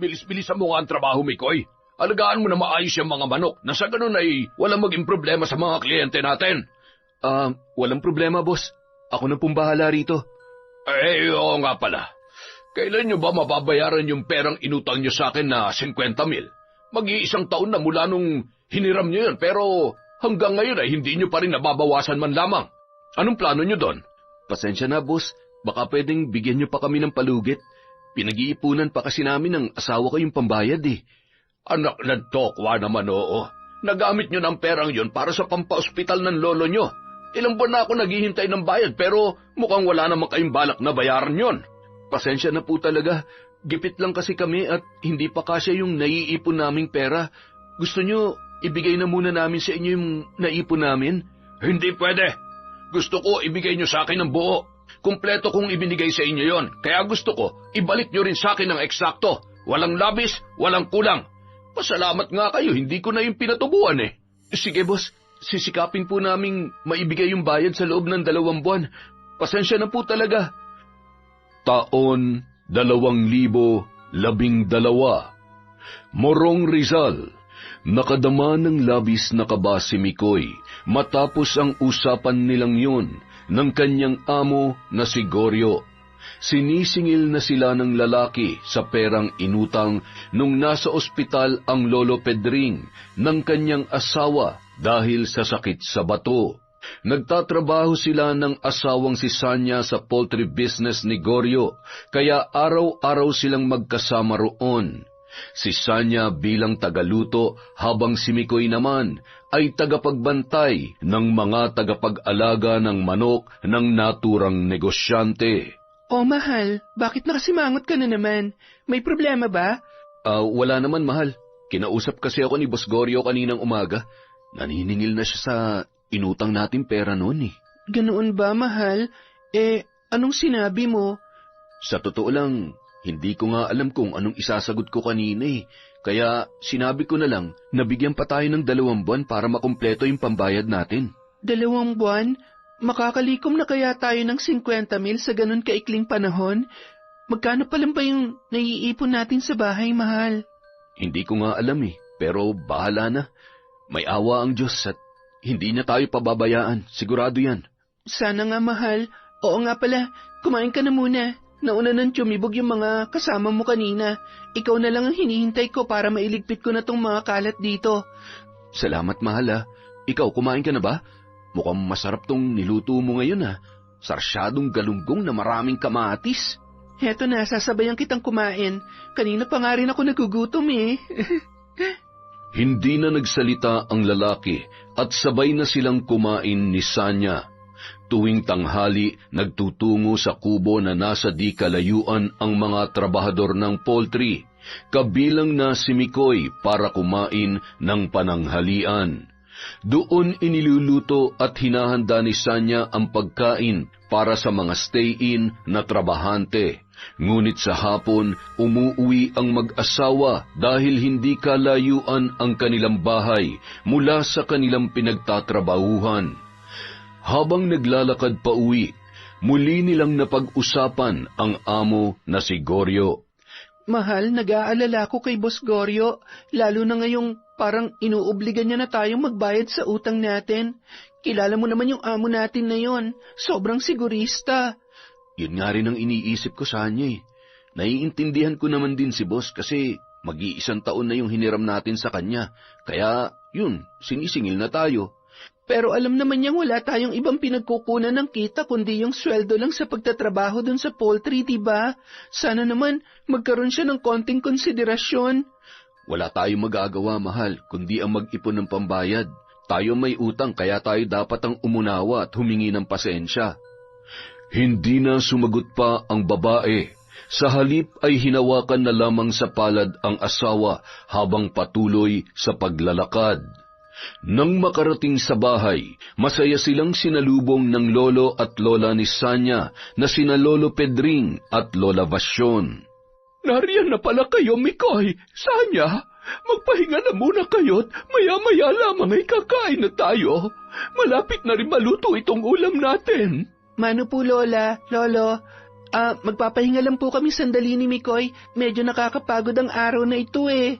bilis-bilisan mo nga ang trabaho, Mikoy. Alagaan mo na maayos yung mga manok na sa ganun ay walang maging problema sa mga kliyente natin. Walang problema, boss. Ako na pong bahala rito. Oo nga pala. Kailan nyo ba mababayaran yung perang inutang nyo sa akin na 50,000? Mag-iisang taon na mula nung hiniram nyo yun, pero hanggang ngayon ay hindi nyo pa rin nababawasan man lamang. Anong plano nyo doon? Pasensya na, boss. Baka pwedeng bigyan nyo pa kami ng palugit. Pinag-iipunan pa kasi namin ng asawa ko yung pambayad eh. Anak ng tokwa naman, oo. Nagamit nyo ng perang yon para sa pampaospital ng lolo nyo. Ilang buwan na ako naghihintay ng bayad pero mukhang wala namang kayong balak na bayaran yon. Pasensya na po talaga. Gipit lang kasi kami at hindi pa kasya yung naiipon naming pera. Gusto nyo, ibigay na muna namin sa inyo yung naipon namin? Hindi pwede. Gusto ko ibigay nyo sa akin ng buo. Kumpleto kong ibinigay sa inyo yon. Kaya gusto ko, ibalik nyo rin sa akin ng eksakto. Walang labis, walang kulang. Pasalamat nga kayo, hindi ko na yung pinatubuan eh. Sige boss, sisikapin po naming maibigay yung bayad sa loob ng 2 buwan. Pasensya na po talaga. Taon 2012. Morong Rizal. Nakadama ng labis na kaba si Mikoy matapos ang usapan nilang yun ng kanyang amo na si Goryo. Sinisingil na sila ng lalaki sa perang inutang nung nasa ospital ang Lolo Pedring ng kanyang asawa dahil sa sakit sa bato. Nagtatrabaho sila ng asawang si Sanya sa poultry business ni Goryo, kaya araw-araw silang magkasama roon. Si Sanya bilang tagaluto habang si Mikoy naman ay tagapagbantay ng mga tagapag-alaga ng manok ng naturang negosyante. Oh, mahal, bakit nakasimangot ka na naman? May problema ba? Wala naman, mahal. Kinausap kasi ako ni Boss Goryo kaninang umaga. Naniningil na siya sa inutang natin pera noon eh. Ganoon ba, mahal? Anong sinabi mo? Sa totoo lang, hindi ko nga alam kung anong isasagot ko kanina eh. Kaya sinabi ko na lang, nabigyan pa tayo ng 2 buwan para makumpleto yung pambayad natin. 2 buwan? Makakalikom na kaya tayo ng 50,000 sa ganun kaikling panahon? Magkano pa lang ba yung naiipon natin sa bahay, mahal? Hindi ko nga alam eh, pero bahala na. May awa ang Diyos at hindi niya tayo pababayaan, sigurado yan. Sana nga, mahal. Oo nga pala, kumain ka na muna. Nauna nang tumibog yung mga kasama mo kanina. Ikaw na lang ang hinihintay ko para mailigpit ko na tong mga kalat dito. Salamat, mahal ah. Ikaw, kumain ka na ba? Mukhang masarap tong niluto mo ngayon ah. Sarsyadong galunggong na maraming kamatis. Heto na, sasabayan kitang kumain. Kanina pa nga rin ako nagugutom eh. Hindi na nagsalita ang lalaki at sabay na silang kumain ni Sanya. Tuwing tanghali, nagtutungo sa kubo na nasa di kalayuan ang mga trabahador ng poultry, kabilang na si Mikoy para kumain ng pananghalian. Doon iniluluto at hinahanda ni Sanya ang pagkain para sa mga stay-in na trabahante. Ngunit sa hapon, umuuwi ang mag-asawa dahil hindi kalayuan ang kanilang bahay mula sa kanilang pinagtatrabahuhan. Habang naglalakad pa uwi, muli nilang napag-usapan ang amo na si Goryo. Mahal, nag-aalala ko kay Boss Goryo, lalo na ngayong parang inuobligan niya na tayong magbayad sa utang natin. Kilala mo naman yung amo natin na yon, sobrang sigurista. Yun nga rin ang iniisip ko sa kanya eh. Naiintindihan ko naman din si Boss kasi mag-iisang taon na yung hiniram natin sa kanya. Kaya yun, sinisingil na tayo. Pero alam naman niyang wala tayong ibang pinagkukunan ng kita kundi yung sweldo lang sa pagtatrabaho dun sa poultry, diba? Sana naman magkaroon siya ng konting konsiderasyon. Wala tayong magagawa, mahal, kundi ang mag-ipon ng pambayad. Tayo may utang kaya tayo dapat ang umunawa at humingi ng pasensya. Hindi na sumagot pa ang babae. Sa halip ay hinawakan na lamang sa palad ang asawa habang patuloy sa paglalakad. Nang makarating sa bahay, masaya silang sinalubong ng lolo at lola ni Sanya na sina Lolo Pedring at Lola Vasyon. Nariyan na pala kayo, Mikoy. Sanya, magpahinga na muna kayo't maya-maya lamang ay kakain na tayo. Malapit na rin maluto itong ulam natin. Mano po, Lola, Lolo, Magpapahinga lang po kami sandali ni Mikoy. Medyo nakakapagod ang araw na ito eh.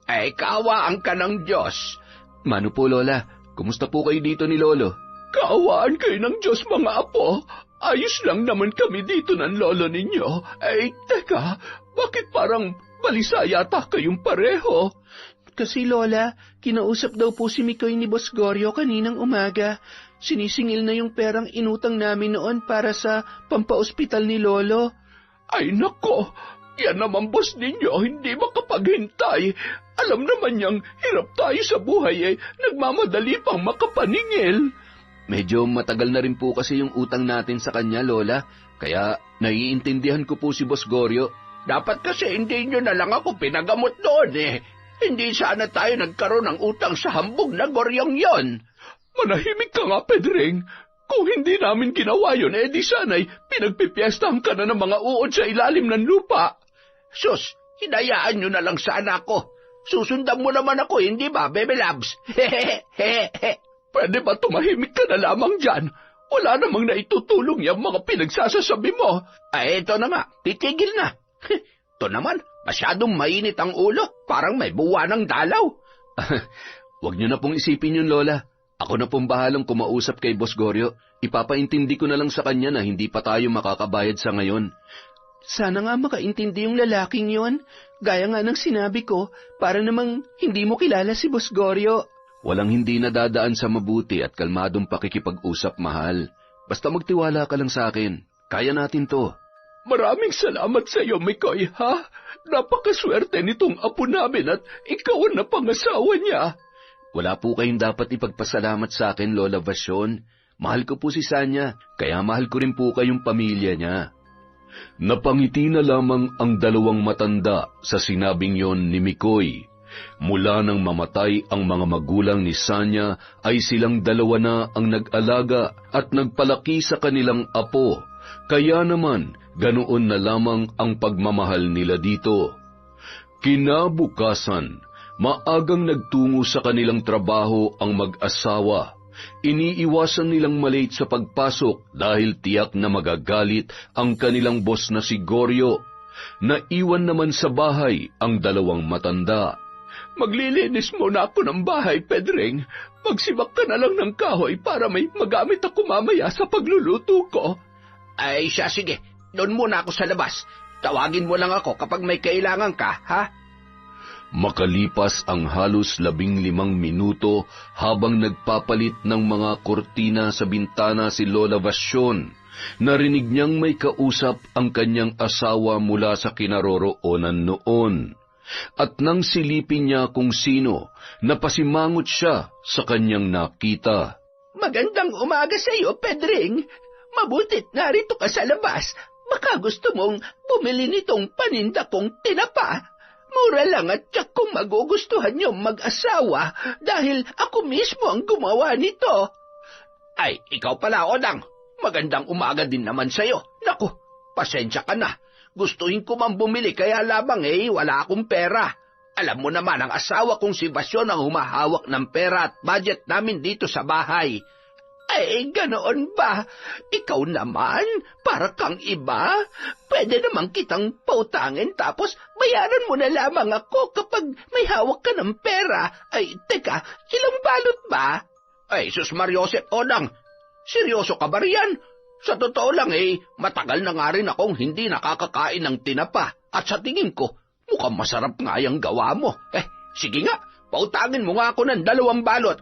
Ay, kaawaan ka ng Diyos. Mano po, Lola? Kumusta po kayo dito ni Lolo? Kaawaan kayo ng Diyos, mga apo. Ayos lang naman kami dito ng lolo ninyo. Ay, teka, bakit parang balisa yata kayong pareho? Kasi Lola, kinausap daw po si Mikoy ni Boss Goryo kaninang umaga. Sinisingil na yung perang inutang namin noon para sa pampaospital ni Lolo. Ay nako, yan naman boss ninyo, hindi makapaghintay. Alam naman niyang hirap tayo sa buhay nagmamadali pang makapaningil. Medyo matagal na rin po kasi yung utang natin sa kanya, Lola. Kaya naiintindihan ko po si Boss Goryo. Dapat kasi hindi nyo na lang ako pinagamot doon eh. Hindi sana tayo nagkaroon ng utang sa hambog na Goryong yon. Manahimik ka nga, Pedring. Kung hindi namin ginawa yun, di sana'y pinagpipiestahan ka na ng mga uod sa ilalim ng lupa. Sus, hinayaan nyo na lang sana ako. Susundan mo naman ako, hindi ba, Bebe Labs? Pwede ba tumahimik ka na lamang dyan? Wala namang naitutulong yung mga pinagsasasabi mo. Ay, ito na nga, titigil na. Ito naman, masyadong mainit ang ulo, parang may buwa ng dalaw. Huwag nyo na pong isipin yun, Lola. Ako na pong bahalang kumausap kay Boss Goryo. Ipapaintindi ko na lang sa kanya na hindi pa tayo makakabayad sa ngayon. Sana nga makaintindi yung lalaking yon. Gaya nga ng sinabi ko, para namang hindi mo kilala si Boss Goryo. Walang hindi nadadaan sa mabuti at kalmadong pakikipag-usap, mahal. Basta magtiwala ka lang sa akin. Kaya natin to. Maraming salamat sa iyo, Mikoy, ha? Napakaswerte nitong apo namin at ikaw ang napangasawa niya. Wala po kayong dapat ipagpasalamat sa akin, Lola Vasyon. Mahal ko po si Sanya, kaya mahal ko rin po kayong pamilya niya. Napangiti na lamang ang dalawang matanda sa sinabing yon ni Mikoy. Mula nang mamatay ang mga magulang ni Sanya ay silang dalawa na ang nag-alaga at nagpalaki sa kanilang apo. Kaya naman, ganoon na lamang ang pagmamahal nila dito. Kinabukasan, maagang nagtungo sa kanilang trabaho ang mag-asawa. Iniiwasan nilang malate sa pagpasok dahil tiyak na magagalit ang kanilang boss na si Goryo. Naiwan naman sa bahay ang dalawang matanda. Maglilinis muna ako ng bahay, Pedring. Magsibak ka na lang ng kahoy para may magamit ako mamaya sa pagluluto ko. Ay siya, sige. Doon muna ako sa labas. Tawagin mo lang ako kapag may kailangan ka, ha? Makalipas ang halos 15 minuto habang nagpapalit ng mga kortina sa bintana si Lola Vasyon, narinig niyang may kausap ang kanyang asawa mula sa kinaroroonan noon. At nang silipin niya kung sino, napasimangot siya sa kanyang nakita. Magandang umaga sa iyo, Pedring. Mabutit narito ka sa labas. Baka gusto mong bumili nitong paninda kong tinapa. Mura lang at tiyak kung magugustuhan niyong mag-asawa dahil ako mismo ang gumawa nito. Ay, ikaw pala, Odang. Magandang umaga din naman sa'yo. Naku, pasensya ka na. Gustuhin ko man bumili kaya labang wala akong pera. Alam mo naman ang asawa kong si Basyon ang humahawak ng pera at budget namin dito sa bahay. Ay, ganoon ba? Ikaw naman, para kang iba. Pwede naman kitang pautangin tapos bayaran mo na lamang ako kapag may hawak ka ng pera. Ay, teka, ilang balot ba? Ay, sus Mariosep, Odang, seryoso ka ba riyan? Sa totoo lang matagal na nga rin akong hindi nakakakain ng tinapa. At sa tingin ko, mukhang masarap nga yung gawa mo. Sige nga, pautangin mo nga ako ng 2 balot.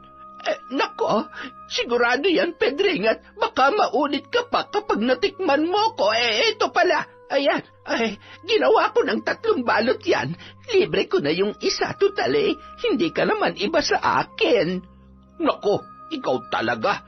Nako, sigurado yan, Pedring, at baka maulit ka pa kapag natikman mo ko. Ito pala, ayan, ginawa ko ng 3 balot yan. Libre ko na yung isa, total hindi ka naman iba sa akin. Nako, ikaw talaga,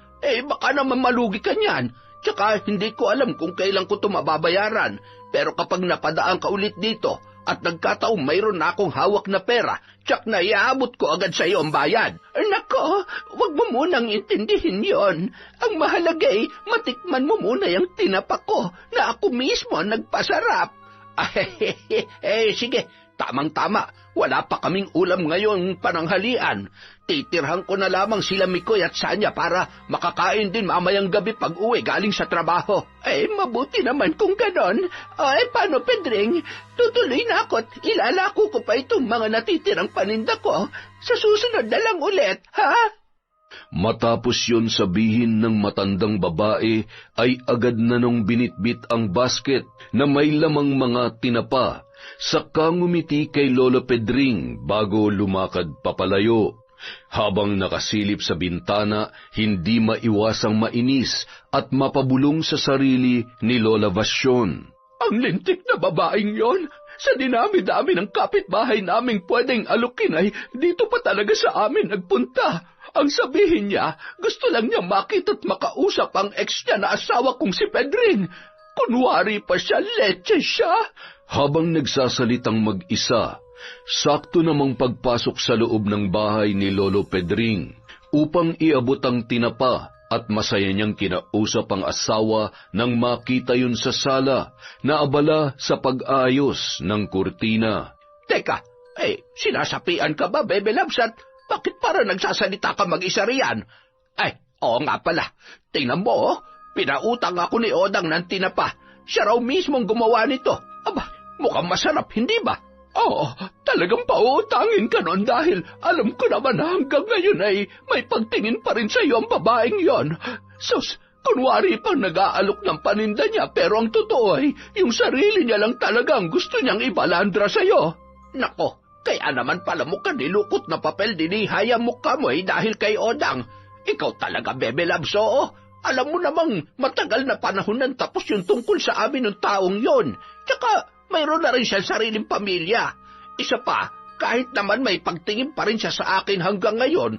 baka naman malugi ka niyan. Tsaka hindi ko alam kung kailan ko ito mababayaran. Pero kapag napadaan ka ulit dito, at nagkataong mayroon na akong hawak na pera, tsak na iaabot ko agad sa iyo ang bayad. Nako, wag mo munang intindihin yon. Ang mahalaga matikman mo muna yung tinapa ko na ako mismo ang nagpasarap. Sige, tamang-tama. Wala pa kaming ulam ngayong pananghalian. Titirhan ko na lamang sila Mikoy at Sanya para makakain din mamayang gabi pag uwi galing sa trabaho. Mabuti naman kung ganon. Paano, Pedring? Tutuloy na ako at ilalako ko pa itong mga natitirang paninda ko. Sa susunod na lang ulit, ha? Matapos yun sabihin ng matandang babae, ay agad na nung binitbit ang basket na may lamang mga tinapa, saka ngumiti kay Lolo Pedring bago lumakad papalayo. Habang nakasilip sa bintana, hindi maiwasang mainis at mapabulong sa sarili ni Lola Vasyon. Ang lintik na babaeng yon! Sa dinami-dami ng kapitbahay naming pwedeng alukin ay dito pa talaga sa amin nagpunta. Ang sabihin niya, gusto lang niya makita at makausap ang ex niya na asawa kong si Pedring. Kunwari pa siya, leche siya. Habang nagsasalitang mag-isa, sakto namang pagpasok sa loob ng bahay ni Lolo Pedring upang iabot ang tinapa at masaya niyang kinausap ang asawa nang makita yun sa sala na abala sa pag-ayos ng kurtina. Teka, sinasapian ka ba, Bebe Labs, at bakit para nagsasalita ka mag-isa riyan? Oo nga pala. Tingnan mo, pinautang ako ni Odang ng tinapa. Siya raw mismong gumawa nito. Aba, mukhang masarap, hindi ba? Oo, talagang pauutangin ka nun dahil alam ko naman na hanggang ngayon ay may pagtingin pa rin sa iyo ang babaeng yon. Sus, kunwari pang nag-aalok ng paninda niya pero ang totoo ay yung sarili niya lang talagang gusto niyang ibalandra sa iyo. Nako, kaya naman pala mo ka nilukot na papel dinihaya mukha mo dahil kay Odang. Ikaw talaga, Bebe Labs, oo. Alam mo namang matagal na panahon nang tapos yung tungkol sa amin ng taong yon. Tsaka mayroon na rin siya sariling pamilya. Isa pa, kahit naman may pagtingin pa rin siya sa akin hanggang ngayon,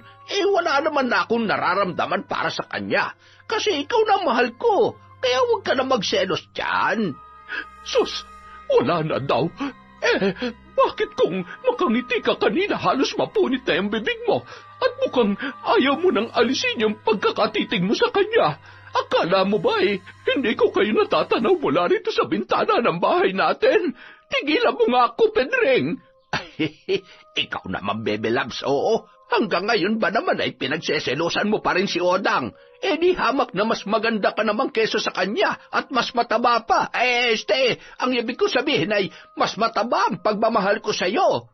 wala naman na akong nararamdaman para sa kanya. Kasi ikaw na mahal ko, kaya huwag ka na magselos dyan. Sus, wala na daw. Bakit kung makangiti ka kanina halos mapunit na yung bibig mo at mukhang ayaw mo nang alisin yung pagkakatitig mo sa kanya? Akala mo ba hindi ko kayo natatanaw mula rito sa bintana ng bahay natin? Tigilan mo nga ako, Pedring. Ikaw naman, Bebe Labs, oo. Hanggang ngayon ba naman ay pinagseselosan mo pa rin si Odang? Di hamak na mas maganda ka naman kesa sa kanya at mas mataba pa. Ang ibig ko sabihin ay mas mataba ang pagmamahal ko sa'yo.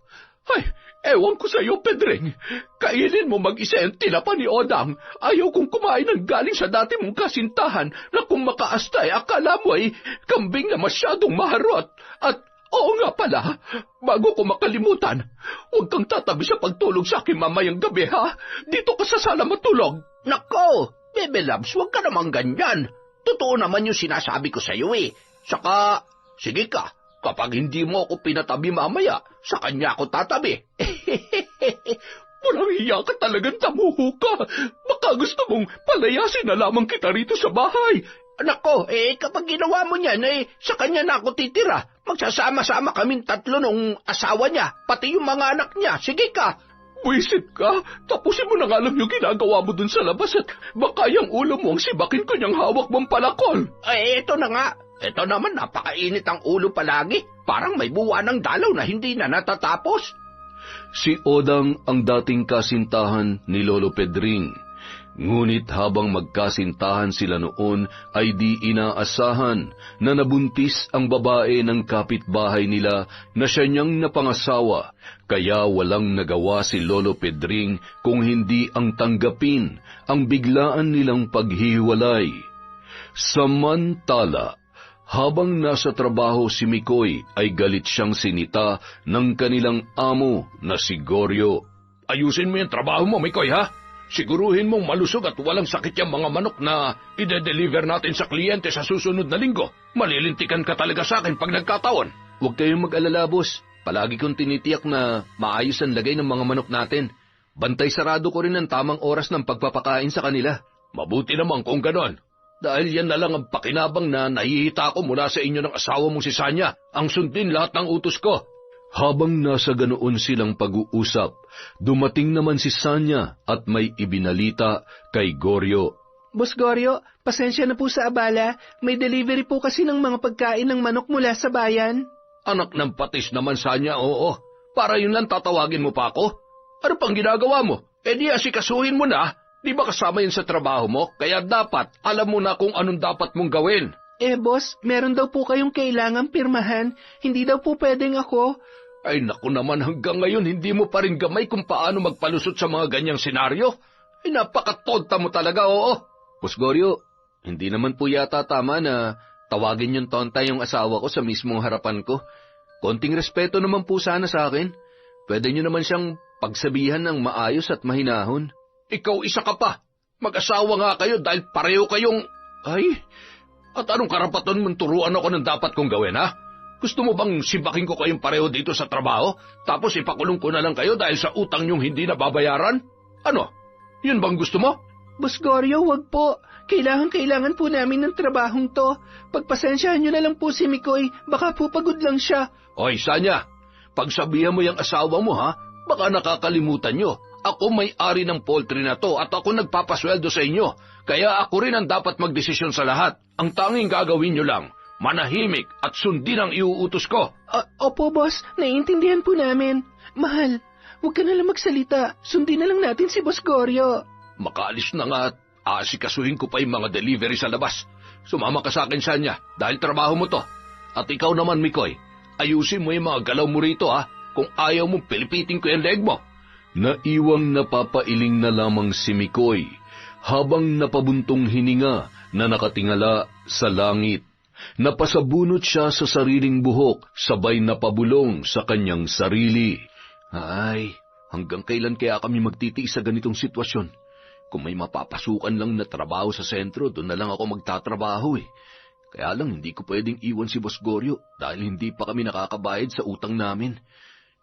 Ewan ko sa'yo, Pedring. Kainin mo mag-isa ang tinapa ni Odang. Ayaw kong kumain ng galing sa dati mong kasintahan na kung makaastay, akala mo ay kambing na masyadong maharot. At oo nga pala, bago ko makalimutan, huwag kang tatabi sa pagtulog sa akin mamayang gabi, ha? Dito ka sa sala matulog. Nako, Bebe Labs, huwag ka naman ganyan. Totoo naman yung sinasabi ko sa'yo Saka, sige ka. Kapag hindi mo ako pinatabi mamaya, sa kanya ako tatabi. Walang hiya ka talagang tamuho ka. Baka gusto mong palayasin na lamang kita rito sa bahay. Nako, kapag ginawa mo niyan, sa kanya na ako titira. Magsasama-sama kaming tatlo nung asawa niya, pati yung mga anak niya. Sige ka. Buisit ka. Tapusin mo na nga lang yung ginagawa mo dun sa labas at baka yung ulo mo ang sibakin ko niyang hawak mong palakol. Ito na nga. Ito naman, napakainit ang ulo palagi. Parang may buwan ng dalaw na hindi na natatapos. Si Odang ang dating kasintahan ni Lolo Pedring. Ngunit habang magkasintahan sila noon ay di inaasahan na nabuntis ang babae ng kapitbahay nila na siya niyang napangasawa. Kaya walang nagawa si Lolo Pedring kung hindi ang tanggapin ang biglaan nilang paghihiwalay. Samantala, habang nasa trabaho si Mikoy ay galit siyang sinita ng kanilang amo na si Goryo. Ayusin mo yung trabaho mo, Mikoy, ha? Siguruhin mong malusog at walang sakit yung mga manok na ide-deliver natin sa kliyente sa susunod na linggo. Malilintikan ka talaga sa akin pag nagkataon. Huwag kayong mag-alala, boss. Palagi kong tinitiyak na maayos ang lagay ng mga manok natin. Bantay sarado ko rin ang tamang oras ng pagpapakain sa kanila. Mabuti naman kung ganon. Dahil yan na lang ang pakinabang na nahihita ko mula sa inyo ng asawa mong si Sanya, ang sundin lahat ng utos ko. Habang nasa ganoon silang pag-uusap, dumating naman si Sanya at may ibinalita kay Goryo. Boss Goryo, pasensya na po sa abala. May delivery po kasi ng mga pagkain ng manok mula sa bayan. Anak ng patis naman, Sanya, oo. Para yun lang tatawagin mo pa ako? Ano pang ginagawa mo? Di asikasuhin mo na. Di ba kasama yun sa trabaho mo? Kaya dapat alam mo na kung anong dapat mong gawin. Boss, meron daw po kayong kailangang pirmahan. Hindi daw po pwedeng ako. Ay naku naman, hanggang ngayon hindi mo pa rin gamay kung paano magpalusot sa mga ganyang senaryo. Napakatonta mo talaga, oo. Boss Goryo, hindi naman po yata tama na tawagin yung tonta yung asawa ko sa mismong harapan ko. Konting respeto naman po sana sa akin. Pwede nyo naman siyang pagsabihan ng maayos at mahinahon. Ikaw isa ka pa. Mag-asawa nga kayo dahil pareho kayong... Ay, at anong karapatan mong turuan ako ng dapat kong gawin, ha? Gusto mo bang sibaking ko kayong pareho dito sa trabaho, tapos ipakulong ko na lang kayo dahil sa utang niyong hindi nababayaran? Ano? Yun bang gusto mo? Boss Goryo, wag po. Kailangan po namin ng trabahong to. Pagpasensyahan nyo na lang po si Mikoy. Baka po pagod lang siya. Oy, Sanya, pagsabihan mo yung asawa mo, ha? Baka nakakalimutan nyo. Ako may-ari ng poultry na to at ako nagpapasweldo sa inyo. Kaya ako rin ang dapat magdesisyon sa lahat. Ang tanging gagawin nyo lang, manahimik at sundin ang iuutos ko. Opo, boss. Naiintindihan po namin. Mahal, huwag ka na lang magsalita. Sundin na lang natin si Boss Goryo. Makaalis na nga at aasikasuhin ko pa yung mga delivery sa labas. Sumama ka sa akin, Sanya, dahil trabaho mo to. At ikaw naman, Mikoy, ayusin mo yung mga galaw mo rito, ha? Kung ayaw mong pilipitin ko yung leg mo. Naiwang napapailing na lamang si Mikoy habang napabuntong hininga na nakatingala sa langit. Napasabunot siya sa sariling buhok, sabay napabulong sa kanyang sarili. Ay, hanggang kailan kaya kami magtitiis sa ganitong sitwasyon? Kung may mapapasukan lang na trabaho sa sentro, doon na lang ako magtatrabaho eh. Kaya lang hindi ko pwedeng iwan si Boss Goryo dahil hindi pa kami nakakabayad sa utang namin.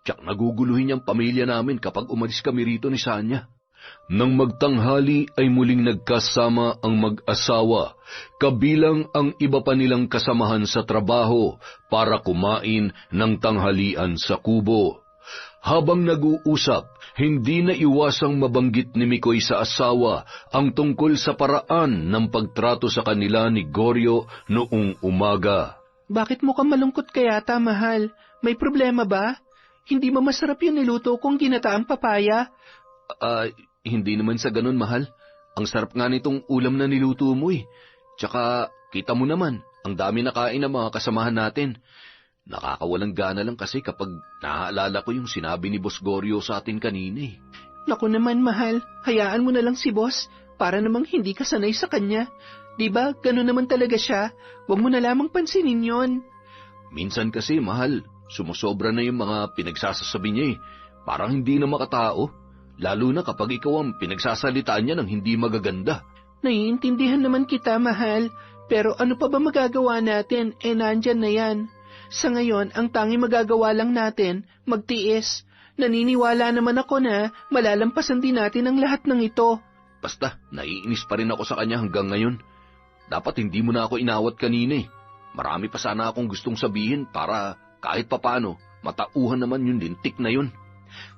Tiyak naguguluhin niyang pamilya namin kapag umalis kami rito ni Sanya. Nang magtanghali ay muling nagkasama ang mag-asawa, kabilang ang iba pa nilang kasamahan sa trabaho para kumain ng tanghalian sa kubo. Habang nag-uusap, hindi na iwasang mabanggit ni Mikoy sa asawa ang tungkol sa paraan ng pagtrato sa kanila ni Goryo noong umaga. Bakit mo ka malungkot kayata, mahal? May problema ba? Hindi mo masarap yung niluto kong ginataang papaya? Hindi naman sa ganun, mahal. Ang sarap nga nitong ulam na niluto mo eh. Tsaka, kita mo naman, ang dami nakain ng mga kasamahan natin. Nakakawalang gana lang kasi kapag naaalala ko yung sinabi ni Boss Goryo sa atin kanina eh. Naku naman, mahal. Hayaan mo na lang si Boss. Para namang hindi ka sanay sa kanya. Diba, gano'n naman talaga siya. Huwag mo na lamang pansinin yon. Minsan kasi, mahal, sumusobra na yung mga pinagsasasabi niya eh. Parang hindi na makatao. Lalo na kapag ikaw ang pinagsasalitaan niya ng hindi magaganda. Naiintindihan naman kita, mahal. Pero ano pa ba magagawa natin? Nandyan na yan. Sa ngayon, ang tanging magagawa lang natin, magtiis. Naniniwala naman ako na malalampasan din natin ang lahat ng ito. Basta, naiinis pa rin ako sa kanya hanggang ngayon. Dapat hindi mo na ako inawat kanina eh. Marami pa sana akong gustong sabihin para kahit papano, matauhan naman yung lintik na yun.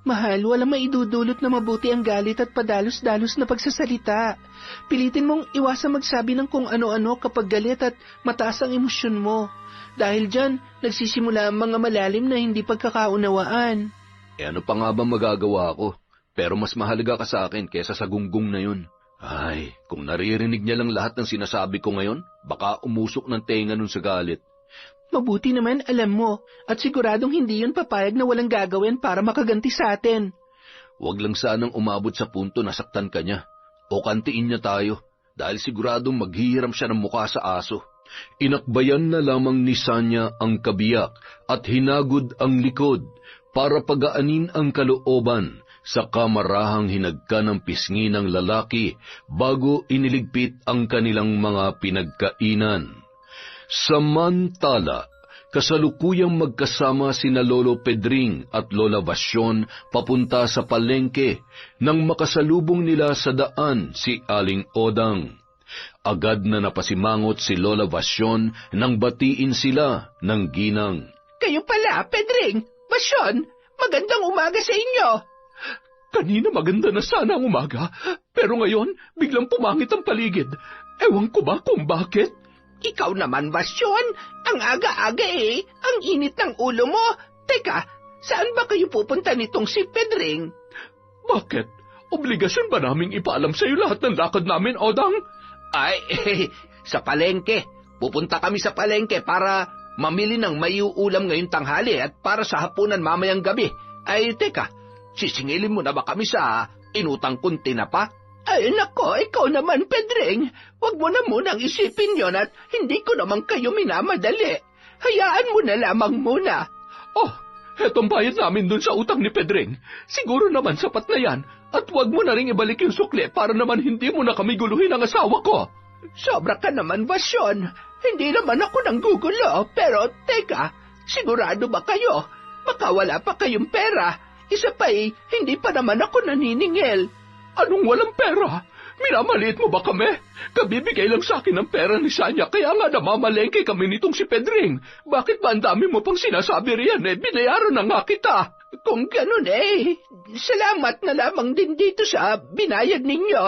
Mahal, walang maidudulot na mabuti ang galit at padalos-dalos na pagsasalita. Pilitin mong iwasang magsabi ng kung ano-ano kapag galit at mataas ang emosyon mo. Dahil dyan, nagsisimula ang mga malalim na hindi pagkakaunawaan. Ano pa nga ba magagawa ko? Pero mas mahalaga ka sa akin kesa sa gunggong na yun. Ay, kung naririnig niya lang lahat ng sinasabi ko ngayon, baka umusok ng tenga nun sa galit. Mabuti naman alam mo, at siguradong hindi yun papayag na walang gagawin para makaganti sa atin. Huwag lang sanang umabot sa punto na saktan ka niya. O kantiin niya tayo, dahil siguradong maghihiram siya ng mukha sa aso. Inakbayan na lamang ni Sanya ang kabiyak at hinagod ang likod para pagaanin ang kalooban sa kamarahang hinagka ng pisngi ng lalaki bago iniligpit ang kanilang mga pinagkainan. Samantala, kasalukuyang magkasama sina Lolo Pedring at Lola Vasyon papunta sa palengke nang makasalubong nila sa daan si Aling Odang. Agad na napasimangot si Lola Vasyon nang batiin sila ng ginang. Kayo pala, Pedring! Vasyon! Magandang umaga sa inyo! Kanina maganda na sana ang umaga, pero ngayon biglang pumangit ang paligid. Ewan ko ba kung bakit? Ikaw naman, Basyon. Ang aga-aga eh. Ang init ng ulo mo. Teka, Saan ba kayo pupunta nitong si Pedring? Bakit? Obligasyon ba naming ipaalam sa'yo lahat ng lakad namin, Odang? Ay, sa palengke. Pupunta kami sa palengke para mamili ng maiuulam ngayong tanghali at para sa hapunan mamayang gabi. Ay, teka, sisingilin mo na ba kami sa inutang kong tinapa? Ay, nako, ikaw naman, Pedring. Huwag mo na munang isipin yon at hindi ko naman kayo minamadali. Hayaan mo na lamang muna. Oh, hetong bayad namin dun sa utang ni Pedring. Siguro naman sapat na yan. At huwag mo na rin ibalik yung sukli para naman hindi mo na kami guluhin ang asawa ko. Sobra ka naman, Basyon. Hindi naman ako nanggugulo. Pero, teka, sigurado ba kayo? Baka wala pa kayong pera. Isa pa hindi pa naman ako naniningil. Anong walang pera? Minamaliit mo ba kami? Kabibigay lang sa akin ng pera ni Sanya, kaya nga namamalengke kami nitong si Pedring. Bakit ba ang dami mo pang sinasabi riyan? Binayaran na nga kita. Kung ganun salamat na lamang din dito sa binayad ninyo.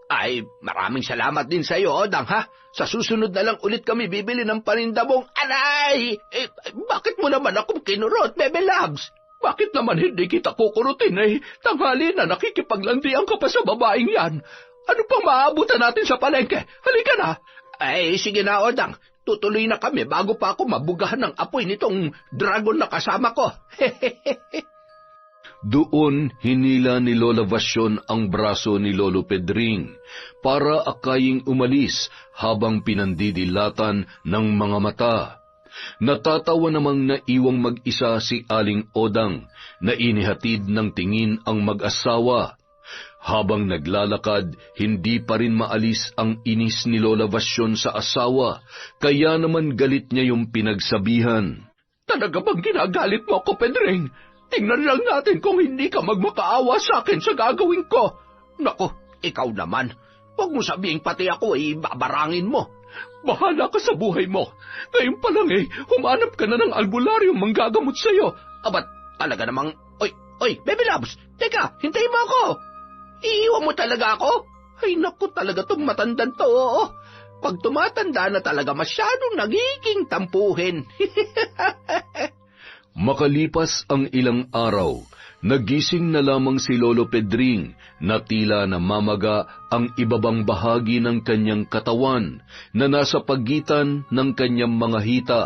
Ay, maraming salamat din sa iyo, Odang, ha? Sa susunod na lang ulit kami bibili ng paninda mong aray! Bakit mo naman ako kinurot, Bebe Labs? Bakit naman hindi kita kukurutin tanghali na nakikipaglandian ka pa sa babaeng yan? Ano pang maabutan natin sa palengke? Halika na! Ay, sige na, Odang. Tutuloy na kami bago pa ako mabugahan ng apoy nitong dragon na kasama ko. Doon hinila ni Lola Vasyon ang braso ni Lolo Pedring para akaying umalis habang pinandidilatan ng mga mata. Natatawa namang naiwang mag-isa si Aling Odang na inihatid ng tingin ang mag-asawa. Habang naglalakad, hindi pa rin maalis ang inis ni Lola Vasyon sa asawa, kaya naman galit niya yung pinagsabihan. Talaga bang ginagalit mo ako, Pedring? Tingnan lang natin kung hindi ka magmakaawa sa akin sa gagawin ko. Nako, ikaw naman. Huwag mo sabihin pati ako babarangin mo. Bahala ka sa buhay mo. Ngayon pa lang humanap ka na ng albularyong manggagamot sa'yo. Abat, talaga namang... Oy, Baby Labs, teka, hintayin mo ako. Iiwan mo talaga ako? Ay, naku, talaga tong matandang to, oo. Pag tumatanda na talaga masyadong nagiging tampuhin. Makalipas ang ilang araw, nagising na lamang si Lolo Pedring na tila namamaga ang ibabang bahagi ng kanyang katawan na nasa pagitan ng kanyang mga hita.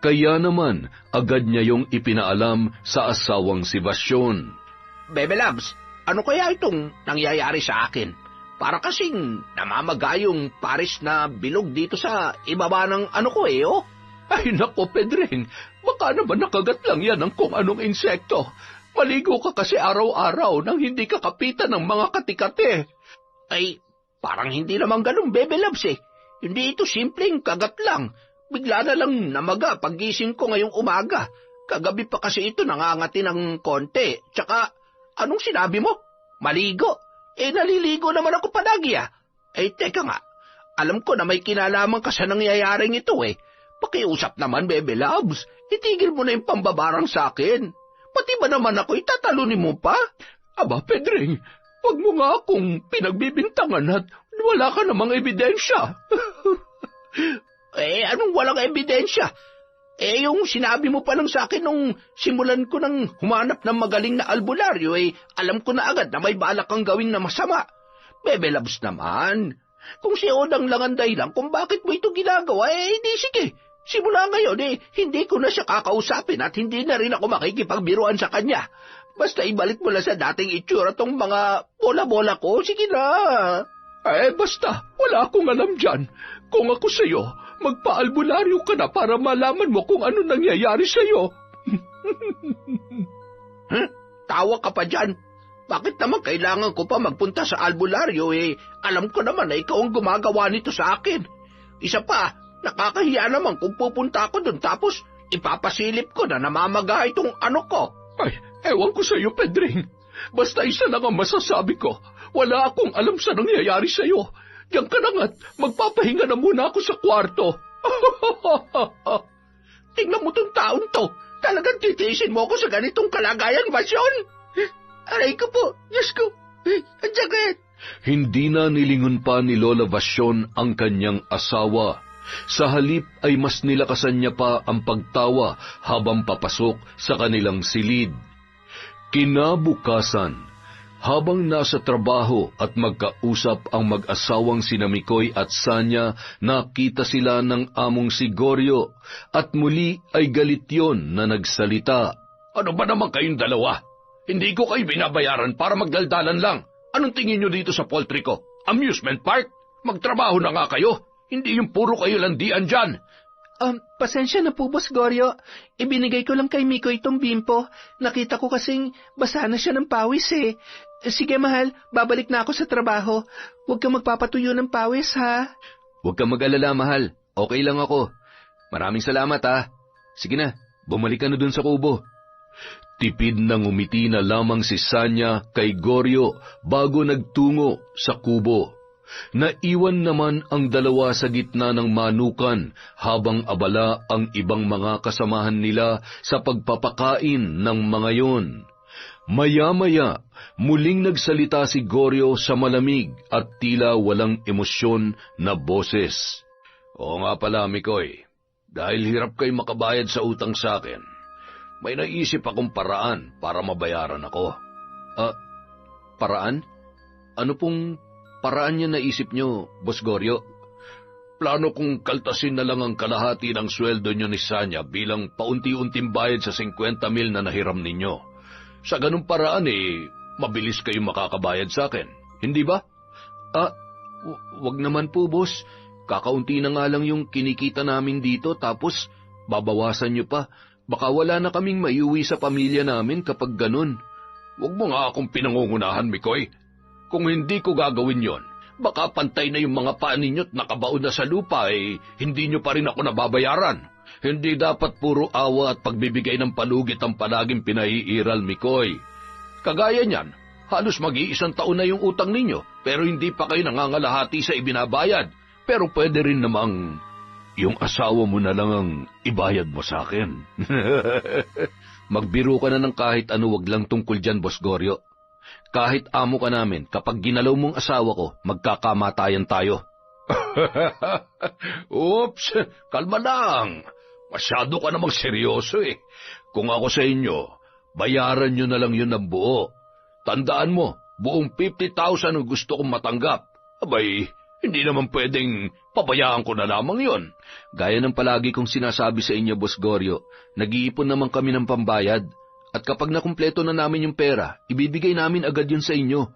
Kaya naman, agad niya yung ipinaalam sa asawang si Basyon. Bebe Labs, ano kaya itong nangyayari sa akin? Para kasing namamaga yung paris na bilog dito sa ibaba ng ano ko oh. Ay nako, Pedring, baka naman nakagat lang yan ng kung anong insekto. Maligo ka kasi araw-araw nang hindi ka kapitan ng mga katikate. Ay, parang hindi naman ganun, Bebe Labs Hindi ito simpleng kagat lang. Bigla na lang namaga paggising ko ngayong umaga. Kagabi pa kasi ito nangangati ng konti. Tsaka, anong sinabi mo? Maligo? Naliligo naman ako palagi teka nga. Alam ko na may kinalaman ka sa nangyayaring ito Pakiusap naman, Bebe Labs. Itigil mo na yung pambabarang sa akin. Pati ba naman ako itatalunin mo pa? Aba, Pedring, wag mo nga akong pinagbibintangan at wala ka namang ebidensya. Anong walang ebidensya? Yung sinabi mo pa lang sa akin nung simulan ko nang humanap ng magaling na albularyo, alam ko na agad na may balak kang gawin na masama. Bebe Labs naman, kung si Odang lang ang dahilan kung bakit mo ito ginagawa, di sige. Simula ngayon, hindi ko na siya kakausapin at hindi na rin ako makikipagbiruan sa kanya. Basta ibalik mo lang sa dating itsura tong mga bola-bola ko, sige na. Basta, wala akong alam dyan. Kung ako sa'yo, magpa-albularyo ka na para malaman mo kung ano nangyayari sa'yo. Tawa ka pa dyan. Bakit naman kailangan ko pa magpunta sa albularyo alam ko naman na ikaw ang gumagawa nito sa akin. Isa pa, nakakahiya naman kung pupunta ako dun tapos ipapasilip ko na namamaga itong ano ko. Ay, ewan ko sa'yo, Pedring. Basta isa lang ang masasabi ko. Wala akong alam sa nangyayari sa'yo. Diyan ka na nga't magpapahinga na muna ako sa kwarto. Tingnan mo tong taon to. Talagang titiisin mo ako sa ganitong kalagayan, Basyon? Aray ko po, Diyos ko. Ang sakit. Hindi na nilingon pa ni Lola Vasyon ang kanyang asawa. Sa halip ay mas nilakasan niya pa ang pagtawa habang papasok sa kanilang silid. Kinabukasan, habang nasa trabaho at magkausap ang mag-asawang sina Mikoy at Sanya, nakita sila ng among si Goryo at muli ay galit yon na nagsalita. Ano ba naman kayong dalawa? Hindi ko kayo binabayaran para magdaldalan lang. Anong tingin nyo dito sa poultry ko? Amusement park? Magtrabaho na nga kayo. Hindi yung puro kayo landian dyan. Pasensya na po, Boss Goryo. Ibinigay ko lang kay Miko itong bimpo. Nakita ko kasing basa na siya ng pawis eh. Sige mahal, babalik na ako sa trabaho. Huwag kang magpapatuyo ng pawis ha. Huwag kang mag-alala, mahal. Okay lang ako. Maraming salamat ha. Sige na, bumalik ka na dun sa kubo. Tipid na ngumiti na lamang si Sanya kay Goryo bago nagtungo sa kubo. Naiwan naman ang dalawa sa gitna ng manukan habang abala ang ibang mga kasamahan nila sa pagpapakain ng mga yon. Maya-maya, muling nagsalita si Goryo sa malamig at tila walang emosyon na boses. Oo nga pala, Mikoy. Dahil hirap kayo makabayad sa utang sa akin, may naisip akong paraan para mabayaran ako. Paraan? Ano pong paraan niya naisip niyo, Boss Goryo? Plano kong kaltasin na lang ang kalahati ng sweldo niyo ni Sanya bilang paunti-unting bayad sa 50,000 na nahiram ninyo. Sa ganung paraan mabilis kayong makakabayad sa akin. Hindi ba? Wag naman po, boss. Kakaunti na nga lang yung kinikita namin dito tapos babawasan niyo pa. Baka wala na kaming maiuwi sa pamilya namin kapag ganun. Huwag mo nga akong pinangungunahan, Mikoy. Kung hindi ko gagawin yon, baka pantay na yung mga paa ninyo't nakabaon na sa lupa hindi nyo pa rin ako nababayaran. Hindi dapat puro awa at pagbibigay ng palugit ang palaging pinaiiral, Mikoy. Kagaya niyan, halos mag-iisang taon na yung utang ninyo, pero hindi pa kayo nangangalahati sa ibinabayad. Pero pwede rin namang yung asawa mo na lang ang ibayad mo sa akin. Magbiro ka na ng kahit ano, wag lang tungkol dyan, Boss Goryo. Kahit amo ka namin, kapag ginalaw mong asawa ko, magkakamatayan tayo. Oops, kalma lang. Masyado ka namang seryoso eh. Kung ako sa inyo, bayaran nyo na lang yun ng buo. Tandaan mo, buong 50,000 ang gusto kong matanggap. Abay, hindi naman pwedeng pabayaan ko na lamang yon. Gaya ng palagi kong sinasabi sa inyo, Boss Goryo, nag-iipon naman kami ng pambayad. At kapag nakumpleto na namin yung pera, ibibigay namin agad yun sa inyo.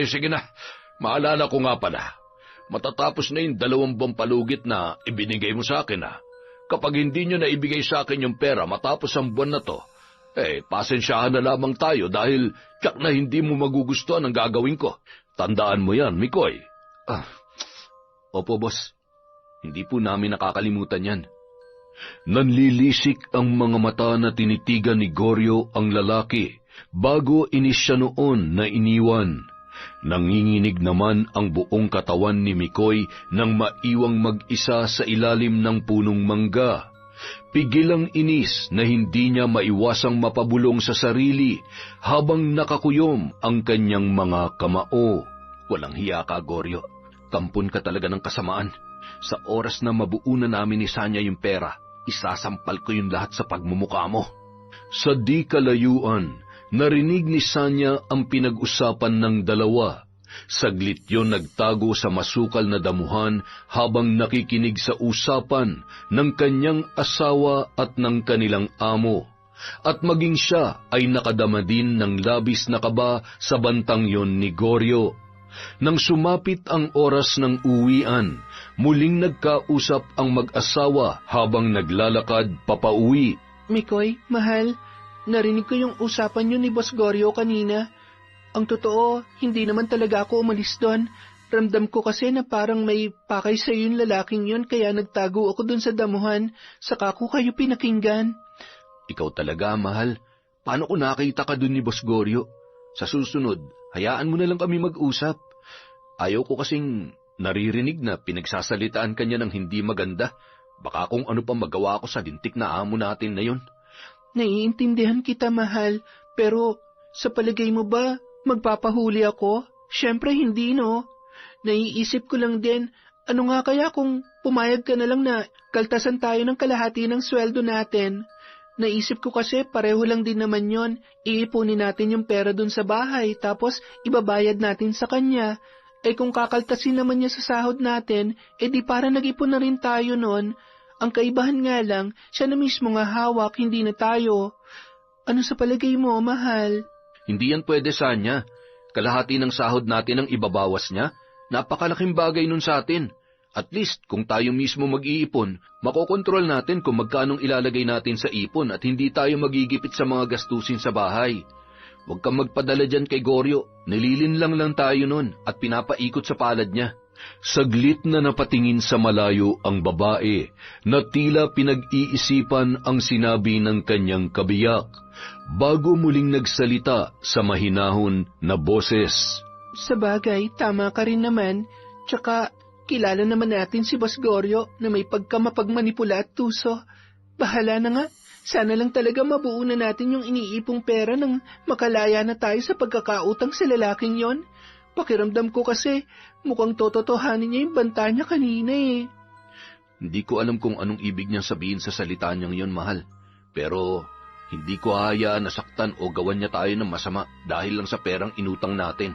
Sige na. Maalala ko nga pala. Matatapos na yung 2 buwang palugit na ibinigay mo sa akin Kapag hindi nyo na ibigay sa akin yung pera matapos ang buwan na to, pasensyahan na lamang tayo dahil tiyak na hindi mo magugustuhan ang gagawin ko. Tandaan mo yan, Mikoy. Opo, boss. Hindi po namin nakakalimutan yan. Nanlilisik ang mga mata na tinitigan ni Goryo ang lalaki bago inis siya noon na iniwan. Nanginginig naman ang buong katawan ni Mikoy nang maiwang mag-isa sa ilalim ng punong mangga. Pigil ang inis na hindi niya maiwasang mapabulong sa sarili habang nakakuyom ang kanyang mga kamao. Walang hiya ka, Goryo. Kampon ka talaga ng kasamaan. Sa oras na mabuo na namin ni Sanya yung pera, isasampal ko yung lahat sa pagmumukha mo. Sa di kalayuan, narinig ni Sanya ang pinag-usapan ng dalawa. Saglit yon nagtago sa masukal na damuhan habang nakikinig sa usapan ng kanyang asawa at ng kanilang amo. At maging siya ay nakadama din ng labis na kaba sa bantang yon ni Goryo. Nang sumapit ang oras ng uwian, muling nagkausap ang mag-asawa habang naglalakad papauwi. Mikoy, mahal, narinig ko yung usapan niyo ni Boss Goryo kanina. Ang totoo, hindi naman talaga ako umalis doon. Ramdam ko kasi na parang may pakay sa yung lalaking yun kaya nagtago ako doon sa damuhan, saka ko kayo pinakinggan. Ikaw talaga, mahal. Paano ko nakita ka doon ni Boss Goryo? Sa susunod, hayaan mo na lang kami mag-usap. Ayaw ko kasing naririnig na pinagsasalitaan kanya ng hindi maganda. Baka kung ano pa magawa ko sa lintik na amo natin na yun. Naiintindihan kita, mahal, pero sa palagay mo ba magpapahuli ako? Siyempre hindi, no? Naiisip ko lang din, Ano nga kaya kung pumayag ka na lang na kaltasan tayo ng kalahati ng sweldo natin? Naisip ko kasi pareho lang din naman yon. Iipunin natin yung pera dun sa bahay tapos ibabayad natin sa kanya. Eh kung kakaltasin naman niya sa sahod natin, di para nag-ipon na rin tayo nun. Ang kaibahan nga lang, siya na mismo nga hawak, hindi na tayo. Ano sa palagay mo, mahal? Hindi yan pwede, Sanya. Kalahati ng sahod natin ang ibabawas niya. Napakalaking bagay nun sa atin. At least, kung tayo mismo mag-iipon, makokontrol natin kung magkanong ilalagay natin sa ipon at hindi tayo magigipit sa mga gastusin sa bahay. Huwag kang magpadala dyan kay Goryo. Nililinlang lang tayo nun at pinapaikot sa palad niya. Saglit na napatingin sa malayo ang babae na tila pinag-iisipan ang sinabi ng kanyang kabiyak bago muling nagsalita sa mahinahon na boses. Sabagay, tama ka rin naman. Tsaka, kilala naman natin si Boss Goryo na may pagkamapagmanipula at tuso. Bahala na nga. Sana lang talaga mabuo na natin yung iniipong pera nang makalaya na tayo sa pagkakautang sa lalaking yon. Pakiramdam ko kasi mukhang tototohanin niya yung banta niya kanina eh. Hindi ko alam kung anong ibig niyang sabihin sa salita niyang yon, mahal. Pero hindi ko hahayaan na saktan o gawan niya tayo ng masama dahil lang sa perang inutang natin.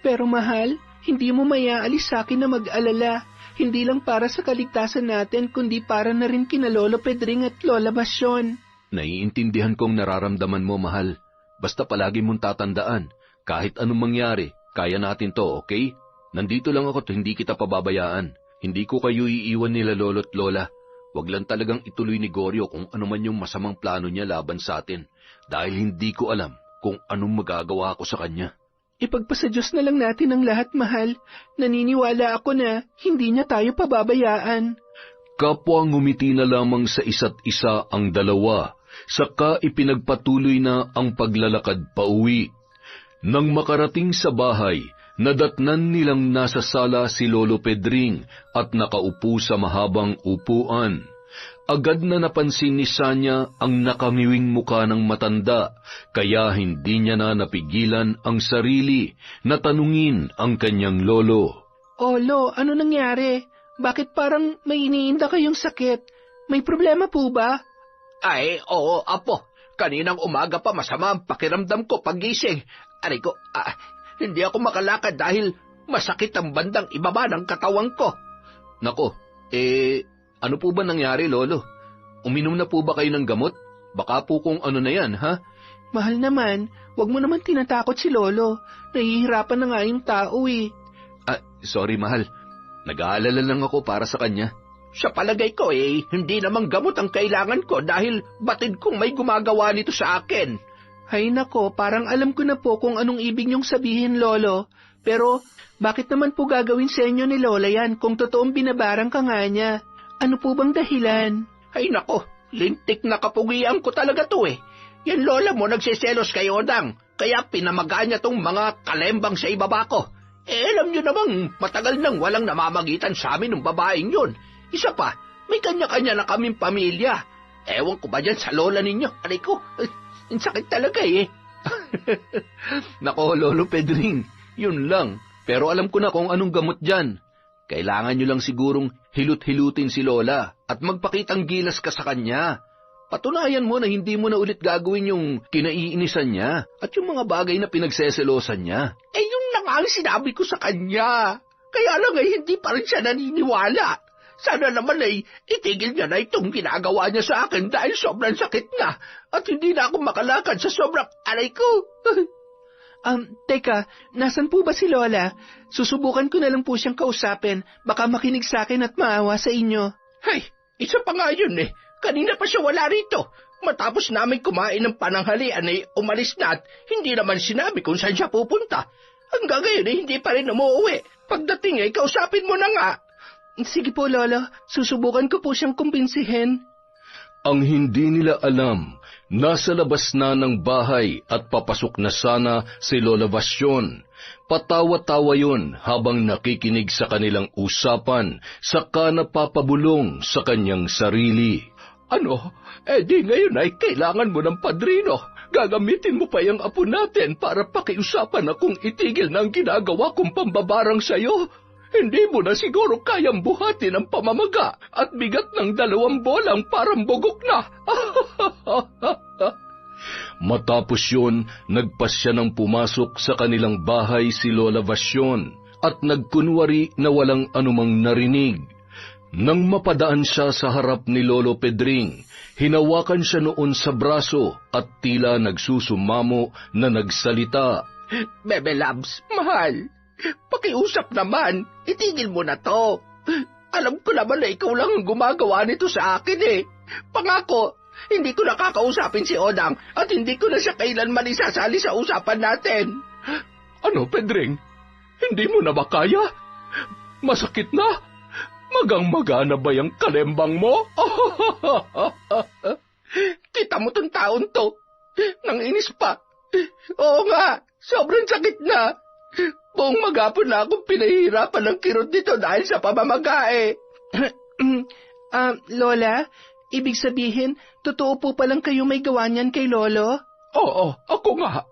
Pero mahal, hindi mo mayaalis sa akin na mag-alala. Hindi lang para sa kaligtasan natin, kundi para na rin kina Lolo Pedring at Lola Basyon. Naiintindihan kong nararamdaman mo, mahal. Basta palagi mong tatandaan, kahit anong mangyari, kaya natin to, okay? Nandito lang ako at hindi kita pababayaan. Hindi ko kayo iiwan nila Lolo at Lola. Huwag lang talagang ituloy ni Goryo kung ano man yung masamang plano niya laban sa atin, dahil hindi ko alam kung anong magagawa ko sa kanya. Ipagpasa Diyos na lang natin ang lahat, mahal. Naniniwala ako na hindi niya tayo pababayaan. Kapwa ngumiti na lamang sa isa't isa ang dalawa, saka ipinagpatuloy na ang paglalakad pauwi. Nang makarating sa bahay, nadatnan nilang nasa sala si Lolo Pedring at nakaupo sa mahabang upuan. Agad na napansin ni Sanya ang nakangiwing muka ng matanda, kaya hindi niya na napigilan ang sarili na tanungin ang kanyang lolo. Lo, ano nangyari? Bakit parang may iniinda kayong sakit? May problema po ba? Ay, oo, apo. Kaninang umaga pa masama ang pakiramdam ko pagising. Aray ko, hindi ako makalakad dahil masakit ang bandang ibaba ng katawan ko. Nako, ano po ba nangyari, Lolo? Uminom na po ba kayo ng gamot? Baka po kung ano na yan, ha? Mahal naman, wag mo naman tinatakot si Lolo. Nahihirapan na nga yung tao eh. Sorry, mahal. Nag-aalala lang ako para sa kanya. Sa palagay ko hindi namang gamot ang kailangan ko dahil batid kong may gumagawa nito sa akin. Hay nako, parang alam ko na po kung anong ibig niyong sabihin, Lolo. Pero, bakit naman po gagawin sa inyo ni Lola yan kung totoong binabarang ka nga niya? Ano po bang dahilan? Ay nako, lintik na kapugian ko talaga to eh. Yan lola mo nagsiselos kay Odang, kaya pinamagaan niya tong mga kalembang sa ibaba ko. Alam niyo namang matagal nang walang namamagitan sa amin ng babaeng yun. Isa pa, may kanya-kanya na kaming pamilya. Ewan ko ba dyan sa lola ninyo? Aray ko, ang sakit talaga eh. Nako, Lolo Pedring, yun lang. Pero alam ko na kung anong gamot dyan. Kailangan nyo lang sigurong hilut-hilutin si Lola at magpakitang gilas ka sa kanya. Patunayan mo na hindi mo na ulit gagawin yung kinaiinisan niya at yung mga bagay na pinagseselosan niya. Yun na nga ang sinabi ko sa kanya. Kaya lang hindi pa rin siya naniniwala. Sana naman itigil niya na itong ginagawa niya sa akin dahil sobrang sakit na at hindi na ako makalakad sa sobrang aray ko. Teka, nasan po ba si Lola? Susubukan ko na lang po siyang kausapin. Baka makinig sa akin at maawa sa inyo. Hay, isa pa nga yun eh. Kanina pa siya wala rito. Matapos namin kumain ng pananghalian umalis na at hindi naman sinabi kung saan siya pupunta. Hanggang ngayon hindi pa rin umuwi. Pagdating kausapin mo na nga. Sige po, Lolo. Susubukan ko po siyang kumbinsihin. Ang hindi nila alam, nasa labas na ng bahay at papasok na sana si Lola Basyon. Patawa-tawa yun habang nakikinig sa kanilang usapan, saka napapabulong sa kanyang sarili. Ano? Di ngayon kailangan mo ng padrino. Gagamitin mo pa yung apo natin para pakiusapan na kung itigil na ang ginagawa kong pambabarang sa'yo. hindi mo na siguro kayang buhatin ang pamamaga at bigat ng 2 bolang parang bugok na. Matapos yun, nagpasya ng pumasok sa kanilang bahay si Lola Vasyon at nagkunwari na walang anumang narinig. Nang mapadaan siya sa harap ni Lolo Pedring, hinawakan siya noon sa braso at tila nagsusumamo na nagsalita. Bebe Labs, mahal, pakiusap naman, itigil mo na to. Alam ko naman na ikaw lang ang gumagawa nito sa akin eh. Pangako, hindi ko nakakausapin si Odang at hindi ko na siya kailanman isasali sa usapan natin. Ano, Pedring? Hindi mo na ba kaya? Masakit na? Magang-magana ba yung kalembang mo? Kita mo tong taon to. Nang inis pa. Oo nga, sobrang sakit na. Buong magapon na akong pinahihirapan ng kirot nito dahil sa pamamagae. Lola, ibig sabihin, totoo po palang kayo may gawa niyan kay Lolo? Oo, ako nga.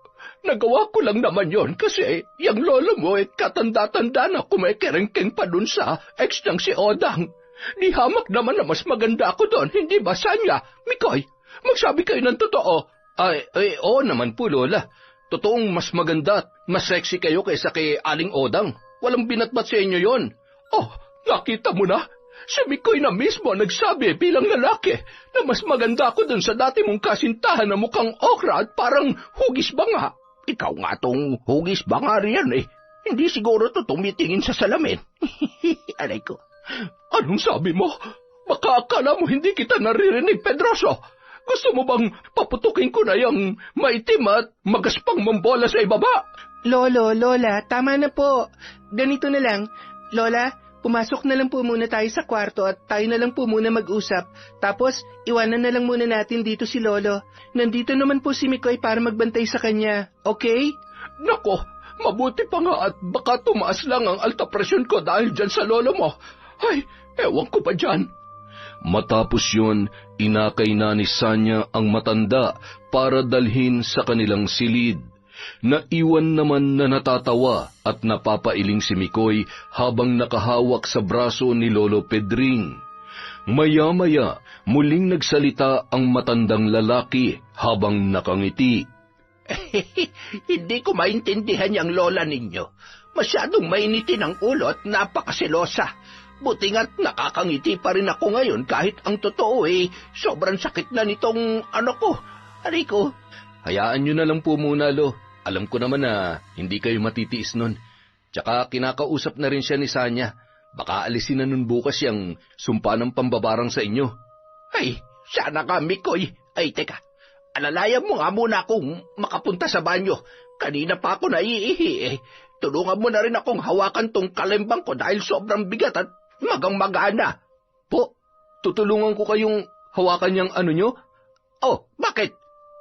Nagawa ko lang naman yon kasi yung lolo mo katanda-tanda na kumikerengkeng pa dun sa ex ng si Odang. Di hamak naman na mas maganda ako doon, hindi ba, Sanya? Mikoy, magsabi kayo ng totoo. Oo naman po, Lola. Totoong mas maganda at mas sexy kayo kaysa kay Aling Odang. Walang binatbat sa inyo yon. Oh, nakita mo na? Si Mikoy na mismo nagsabi bilang lalaki na mas maganda ako dun sa dati mong kasintahan na mukhang okra at parang hugis banga. Ikaw nga tong hugis banga riyan eh. Hindi siguro to tumitingin sa salamin. Aray ko. Anong sabi mo? Baka akala mo hindi kita naririnig, Pedroso. Gusto mo bang paputukin ko na yung maitim at magaspang mambola sa ibaba? Lolo, Lola, tama na po. Ganito na lang. Lola, pumasok na lang po muna tayo sa kwarto at tayo na lang po muna mag-usap. Tapos, iwanan na lang muna natin dito si Lolo. Nandito naman po si Mikoy para magbantay sa kanya. Okay? Nako, mabuti pa nga at baka tumaas lang ang alta presyon ko dahil dyan sa lolo mo. Ay, ewan ko pa dyan. Matapos yun, inakay na ni Sanya ang matanda para dalhin sa kanilang silid. Naiwan naman na natatawa at napapailing si Mikoy habang nakahawak sa braso ni Lolo Pedring. Maya-maya, muling nagsalita ang matandang lalaki habang nakangiti. Hindi ko maintindihan yung lola ninyo. Masyadong mainitin ang ulo at napakasilosa. Buti nga't nakakangiti pa rin ako ngayon kahit ang totoo sobrang sakit na nitong ko. Aray ko. Hayaan nyo na lang po muna, Lo. Alam ko naman na hindi kayo matitiis nun. Tsaka kinakausap na rin siya ni Sanya. Baka alisin na nun bukas yung sumpa ng pambabarang sa inyo. Ay, sana ka, Mikoy. Ay, teka. Alalayan mo nga muna akong makapunta sa banyo. Kanina pa ako naiihi Tulungan mo na rin akong hawakan tong kalembang ko dahil sobrang bigat at magang-magana. Po, tutulungan ko kayong hawakan yung nyo? Oh, bakit?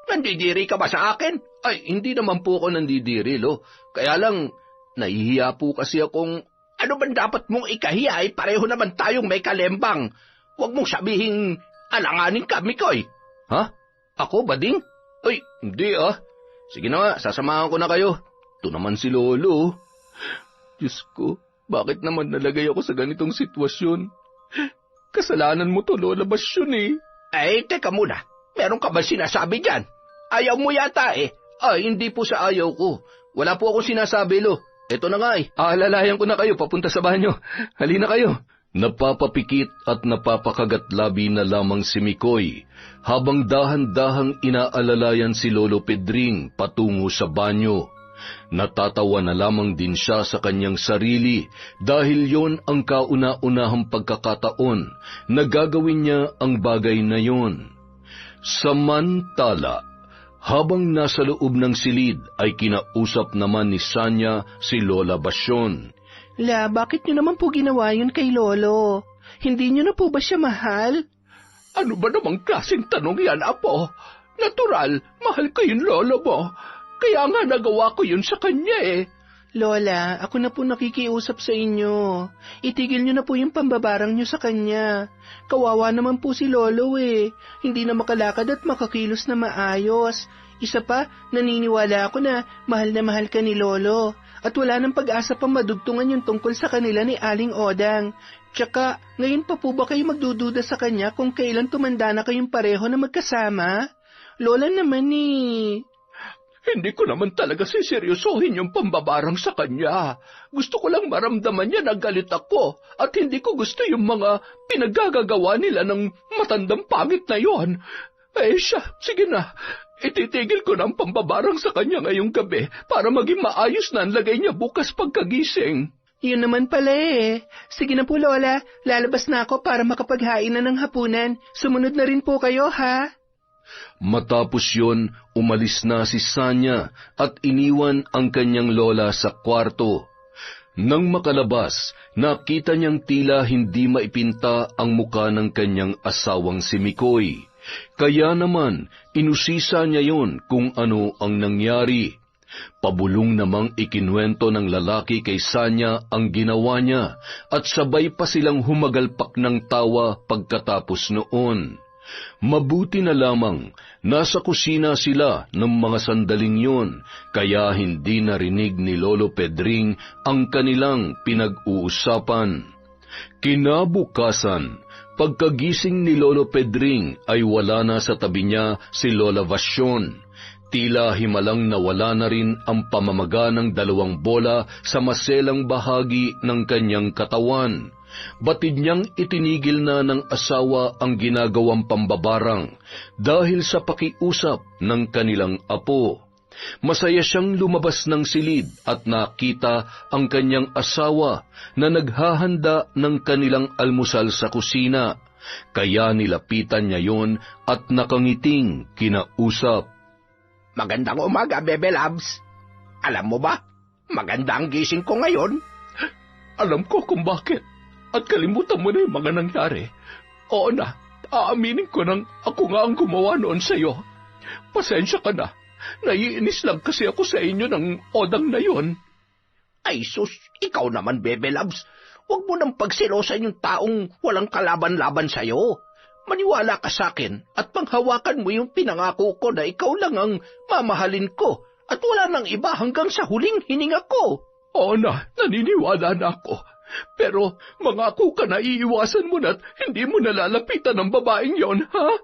Nandidiri ka ba sa akin? Ay, hindi naman po ako nandidiri, Lo. Kaya lang, nahihiya po kasi akong... Ano bang dapat mong ikahiya? Pareho naman tayong may kalembang. Huwag mong sabihing alanganin ka, Mikoy. Ha? Ako, bading? Ay, hindi Sige na nga, sasamahan ko na kayo. Ito naman si Lolo. Diyos ko, bakit naman nalagay ako sa ganitong sitwasyon? Kasalanan mo to, Lola Basyon Ay, teka muna. Meron ka ba sinasabi dyan? Ayaw mo yata Ay, hindi po sa ayaw ko. Wala po akong sinasabi, Lo. Ito na nga Aalalayan ko na kayo papunta sa banyo. Halina kayo. Napapapikit at napapakagatlabi na lamang si Mikoy habang dahan-dahang inaalalayan si Lolo Pedring patungo sa banyo. Natatawa na lamang din siya sa kanyang sarili dahil yon ang kauna-unahang pagkakataon na gagawin niya ang bagay na yon. Samantala, habang nasa loob ng silid ay kinausap naman ni Sanya si Lola Basyon. La, bakit niyo naman po ginawa yun kay Lolo? Hindi niyo na po ba siya mahal? Ano ba namang klaseng tanong yan, Apo? Natural, mahal ko yung lolo mo. Kaya nga nagawa ko yun sa kanya Lola, ako na po nakikiusap sa inyo. Itigil niyo na po yung pambabarang niyo sa kanya. Kawawa naman po si Lolo Hindi na makalakad at makakilos na maayos. Isa pa, naniniwala ako na mahal ka ni Lolo. at wala nang pag-asa pang madugtungan yung tungkol sa kanila ni Aling Odang. Tsaka, ngayon pa po ba kayo magdududa sa kanya kung kailan tumanda na kayong pareho na magkasama? Lola naman eh. Hindi ko naman talaga siseryosohin yung pambabarang sa kanya. Gusto ko lang maramdaman niya na galit ako at hindi ko gusto yung mga pinaggagawa nila ng matandang pangit na yon. Eh siya, sige na. Ititigil ko na ang pambabarang sa kanya ngayong gabi para maging maayos na ang lagay niya bukas pagkagising. Yun naman pala eh. Sige na po Lola, lalabas na ako para makapaghain na ng hapunan. Sumunod na rin po kayo ha. Matapos yon, umalis na si Sanya at iniwan ang kanyang lola sa kwarto. Nang makalabas, nakita niyang tila hindi maipinta ang muka ng kanyang asawang si Mikoy. Kaya naman, inusisa niya yon kung ano ang nangyari. Pabulong namang ikinwento ng lalaki kay Sanya ang ginawa niya at sabay pa silang humagalpak ng tawa pagkatapos noon. Mabuti na lamang, nasa kusina sila ng mga sandaling yun, kaya hindi narinig ni Lolo Pedring ang kanilang pinag-uusapan. Kinabukasan, pagkagising ni Lolo Pedring ay wala na sa tabi niya si Lola Vasyon. Tila himalang nawala na rin ang pamamaga ng 2 bola sa maselang bahagi ng kanyang katawan. Batid niyang itinigil na ng asawa ang ginagawang pambabarang dahil sa pakiusap ng kanilang apo. Masaya siyang lumabas ng silid at nakita ang kanyang asawa na naghahanda ng kanilang almusal sa kusina. Kaya nilapitan niya yon at nakangiting kinausap. Magandang umaga, Bebe Labs. Alam mo ba, maganda ang gising ko ngayon. Alam ko kung bakit. At kalimutan mo na yung mga nangyari. Oo na, aaminin ko nang ako nga ang gumawa noon sa'yo. Pasensya ka na. Naiinis lang kasi ako sa inyo ng Odang na yon. Ay sus, ikaw naman, Bebe Labs. Huwag mo nang pagsilosan yung taong walang kalaban-laban sa'yo. Maniwala ka sa akin at panghawakan mo yung pinangako ko na ikaw lang ang mamahalin ko at wala nang iba hanggang sa huling hininga ko. Oo na, naniniwala na ako. Pero mangako ka na iiwasan mo na't hindi mo nalalapitan ng babaeng yon, ha?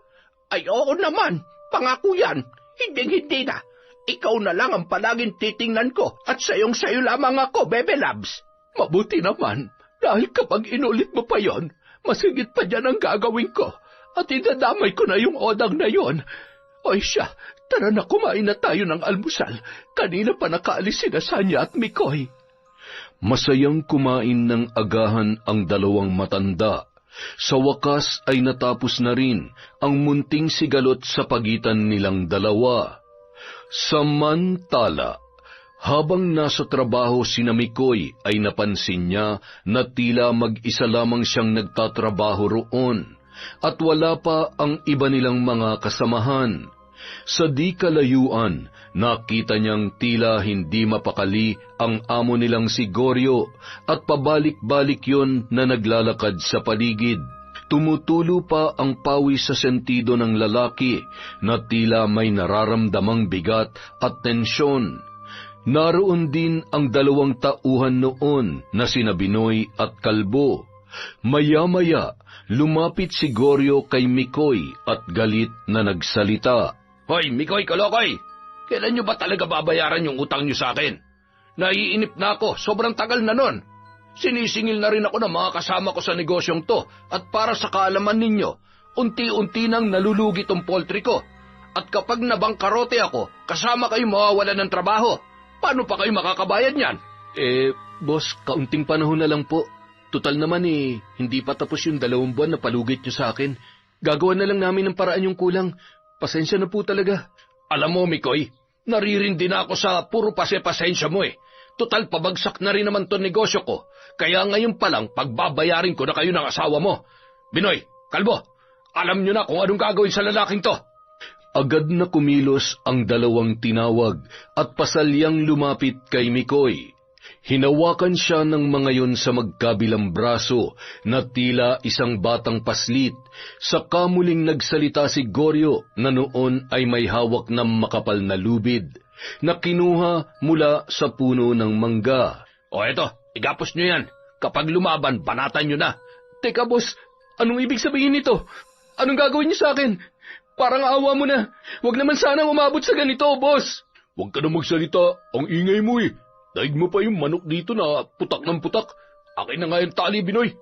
Ay oo naman, pangako yan. Hindi na. Ikaw na lang ang palaging titingnan ko at sayong-sayo lamang ako, Bebe Labs. Mabuti naman, dahil kapag inulit mo pa yon, masigit pa dyan ang gagawin ko at idadamay ko na yung Odang na yon. Oy siya, tara na kumain na tayo ng almusal. Kanina pa nakaalis sina Sanya at Mikoy. Masayang kumain ng agahan ang 2 matanda. Sa wakas ay natapos na rin ang munting sigalot sa pagitan nilang 2. Samantala, habang nasa trabaho si Mikoy ay napansin niya na tila mag-isa lamang siyang nagtatrabaho roon at wala pa ang iba nilang mga kasamahan. Sa di kalayuan, nakita niyang tila hindi mapakali ang amo nilang si Goryo at pabalik-balik yon na naglalakad sa paligid. Tumutulo pa ang pawis sa sentido ng lalaki na tila may nararamdamang bigat at tensyon. Naroon din ang 2 tauhan noon na sina Binoy at Kalbo. Maya-maya, lumapit si Goryo kay Mikoy at galit na nagsalita. Hoy, Mikoy Kalokoy! Kailan nyo ba talaga babayaran yung utang nyo sa akin? Naiinip na ako, sobrang tagal na nun. Sinisingil na rin ako ng mga kasama ko sa negosyong to at para sa kaalaman ninyo, unti-unti nang nalulugi tong poultry ko. At kapag nabangkarote ako, kasama kayo mawawalan ng trabaho. Paano pa kayo makakabayad niyan? Boss, kaunting panahon na lang po. Tutal naman hindi pa tapos yung 2 buwan na palugit nyo sa akin. Gagawa na lang namin ng paraan yung kulang. Pasensya na po talaga. Alam mo, Mikoy, naririndi na ako sa puro pasensya mo eh. Tutal pabagsak na rin naman to negosyo ko. Kaya ngayon pa lang, pagbabayarin ko na kayo ng asawa mo. Binoy, Kalbo, alam nyo na kung anong gagawin sa lalaking to. Agad na kumilos ang 2 tinawag at pasalyang lumapit kay Mikoy. Hinawakan siya ng mga yon sa magkabilang braso na tila isang batang paslit. Sa kamuling nagsalita si Goryo na noon ay may hawak ng makapal na lubid. na kinuha mula sa puno ng mangga. O eto, igapos nyo yan. Kapag lumaban, banatan nyo na. Teka, boss, anong ibig sabihin nito? Anong gagawin niyo sa akin? Parang awa mo na. Huwag naman sanang umabot sa ganito, boss. Huwag ka na magsalita. Ang ingay mo eh. Daig mo pa yung manok dito na putak ng putak. Akin na nga yung tali, Binoy.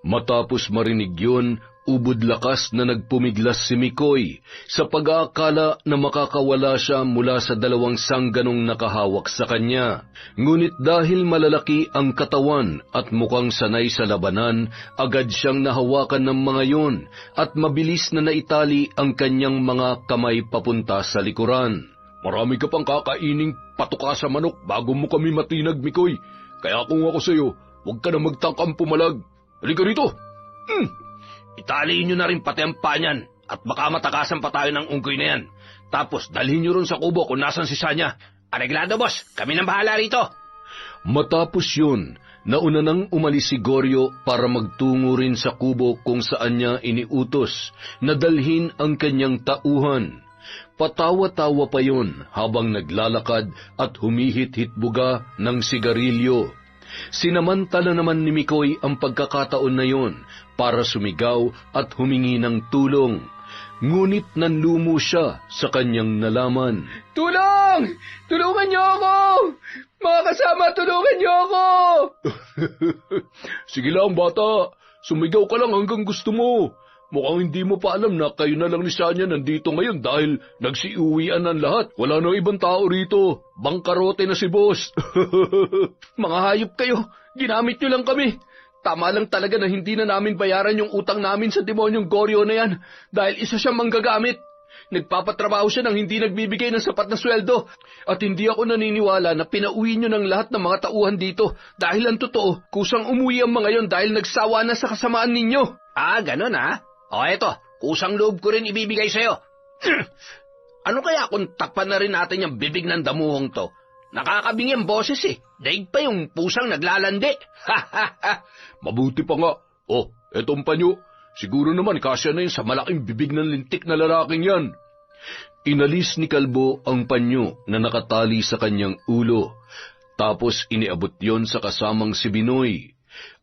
Matapos marinig yun, ubod lakas na nagpumiglas si Mikoy sa pag-aakala na makakawala siya mula sa dalawang sangganong nakahawak sa kanya. Ngunit dahil malalaki ang katawan at mukhang sanay sa labanan, agad siyang nahawakan ng mga yun at mabilis na naitali ang kanyang mga kamay papunta sa likuran. Marami ka pang kakaining patuka sa manok bago mo kami matinag, Mikoy. Kaya kung ako sa'yo, huwag ka na magtangkang pumalag. Halika rito. Italiin nyo na rin pati ang paa niyan at baka matakasan pa tayo ng unggoy na yan. Tapos dalhin nyo rin sa kubo kung nasan si Sanya. Areglado, boss. Kami nang bahala rito. Matapos yun, nauna nang umalis si Goryo para magtungo rin sa kubo kung saan niya iniutos na dalhin ang kanyang tauhan. Patawa-tawa pa yun habang naglalakad at humihit-hitbuga ng sigarilyo. Sinamantala naman ni Mikoy ang pagkakataon na yun para sumigaw at humingi ng tulong. Ngunit nanlumo siya sa kanyang nalaman. Tulong! Tulungan niyo ako! Mga kasama, tulungan niyo ako! Sige lang, bata. Sumigaw ka lang hanggang gusto mo. Mukhang hindi mo pa alam na kayo na lang ni Sanya nandito ngayon dahil nagsiuwian ng lahat. Wala nang ibang tao rito. Bangkarote na si boss. Mga hayop kayo, ginamit niyo lang kami. Tama lang talaga na hindi na namin bayaran yung utang namin sa demonyong Goryo na yan dahil isa siyang manggagamit. Nagpapatrabaho siya nang hindi nagbibigay ng sapat na sweldo. At hindi ako naniniwala na pinauwi niyo ng lahat ng mga tauhan dito dahil ang totoo, kusang umuwi ang mga yon dahil nagsawa na sa kasamaan ninyo. Ah, ganun ah? O eto, kusang loob ko rin ibibigay sa'yo. Ano kaya kung takpan na rin natin yung bibig ng damuhong to? Nakakabingi ang boses eh. Daig pa yung pusang naglalandi. Mabuti pa nga. Oh, etong panyo. Siguro naman kasya na yun sa malaking bibig ng lintik na lalaking yan. Inalis ni Kalbo ang panyo na nakatali sa kanyang ulo. Tapos iniabot yon sa kasamang si Binoy.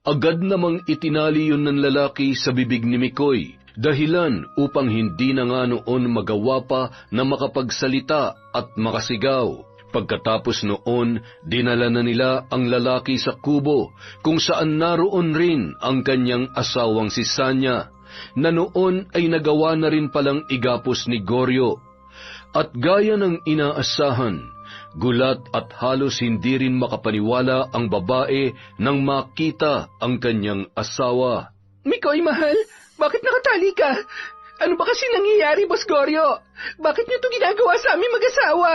Agad namang itinali yun ng lalaki sa bibig ni Mikoy, dahilan upang hindi na nga noon magawa pa na makapagsalita at makasigaw. Pagkatapos noon, dinala na nila ang lalaki sa kubo, kung saan naroon rin ang kanyang asawang si Sanya, na noon ay nagawa na rin palang igapos ni Goryo. At gaya ng inaasahan, gulat at halos hindi rin makapaniwala ang babae nang makita ang kanyang asawa. Mikoy, mahal, bakit nakatali ka? Ano ba kasi nangyayari, Boss Goryo? Bakit niyo ito ginagawa sa aming mag-asawa?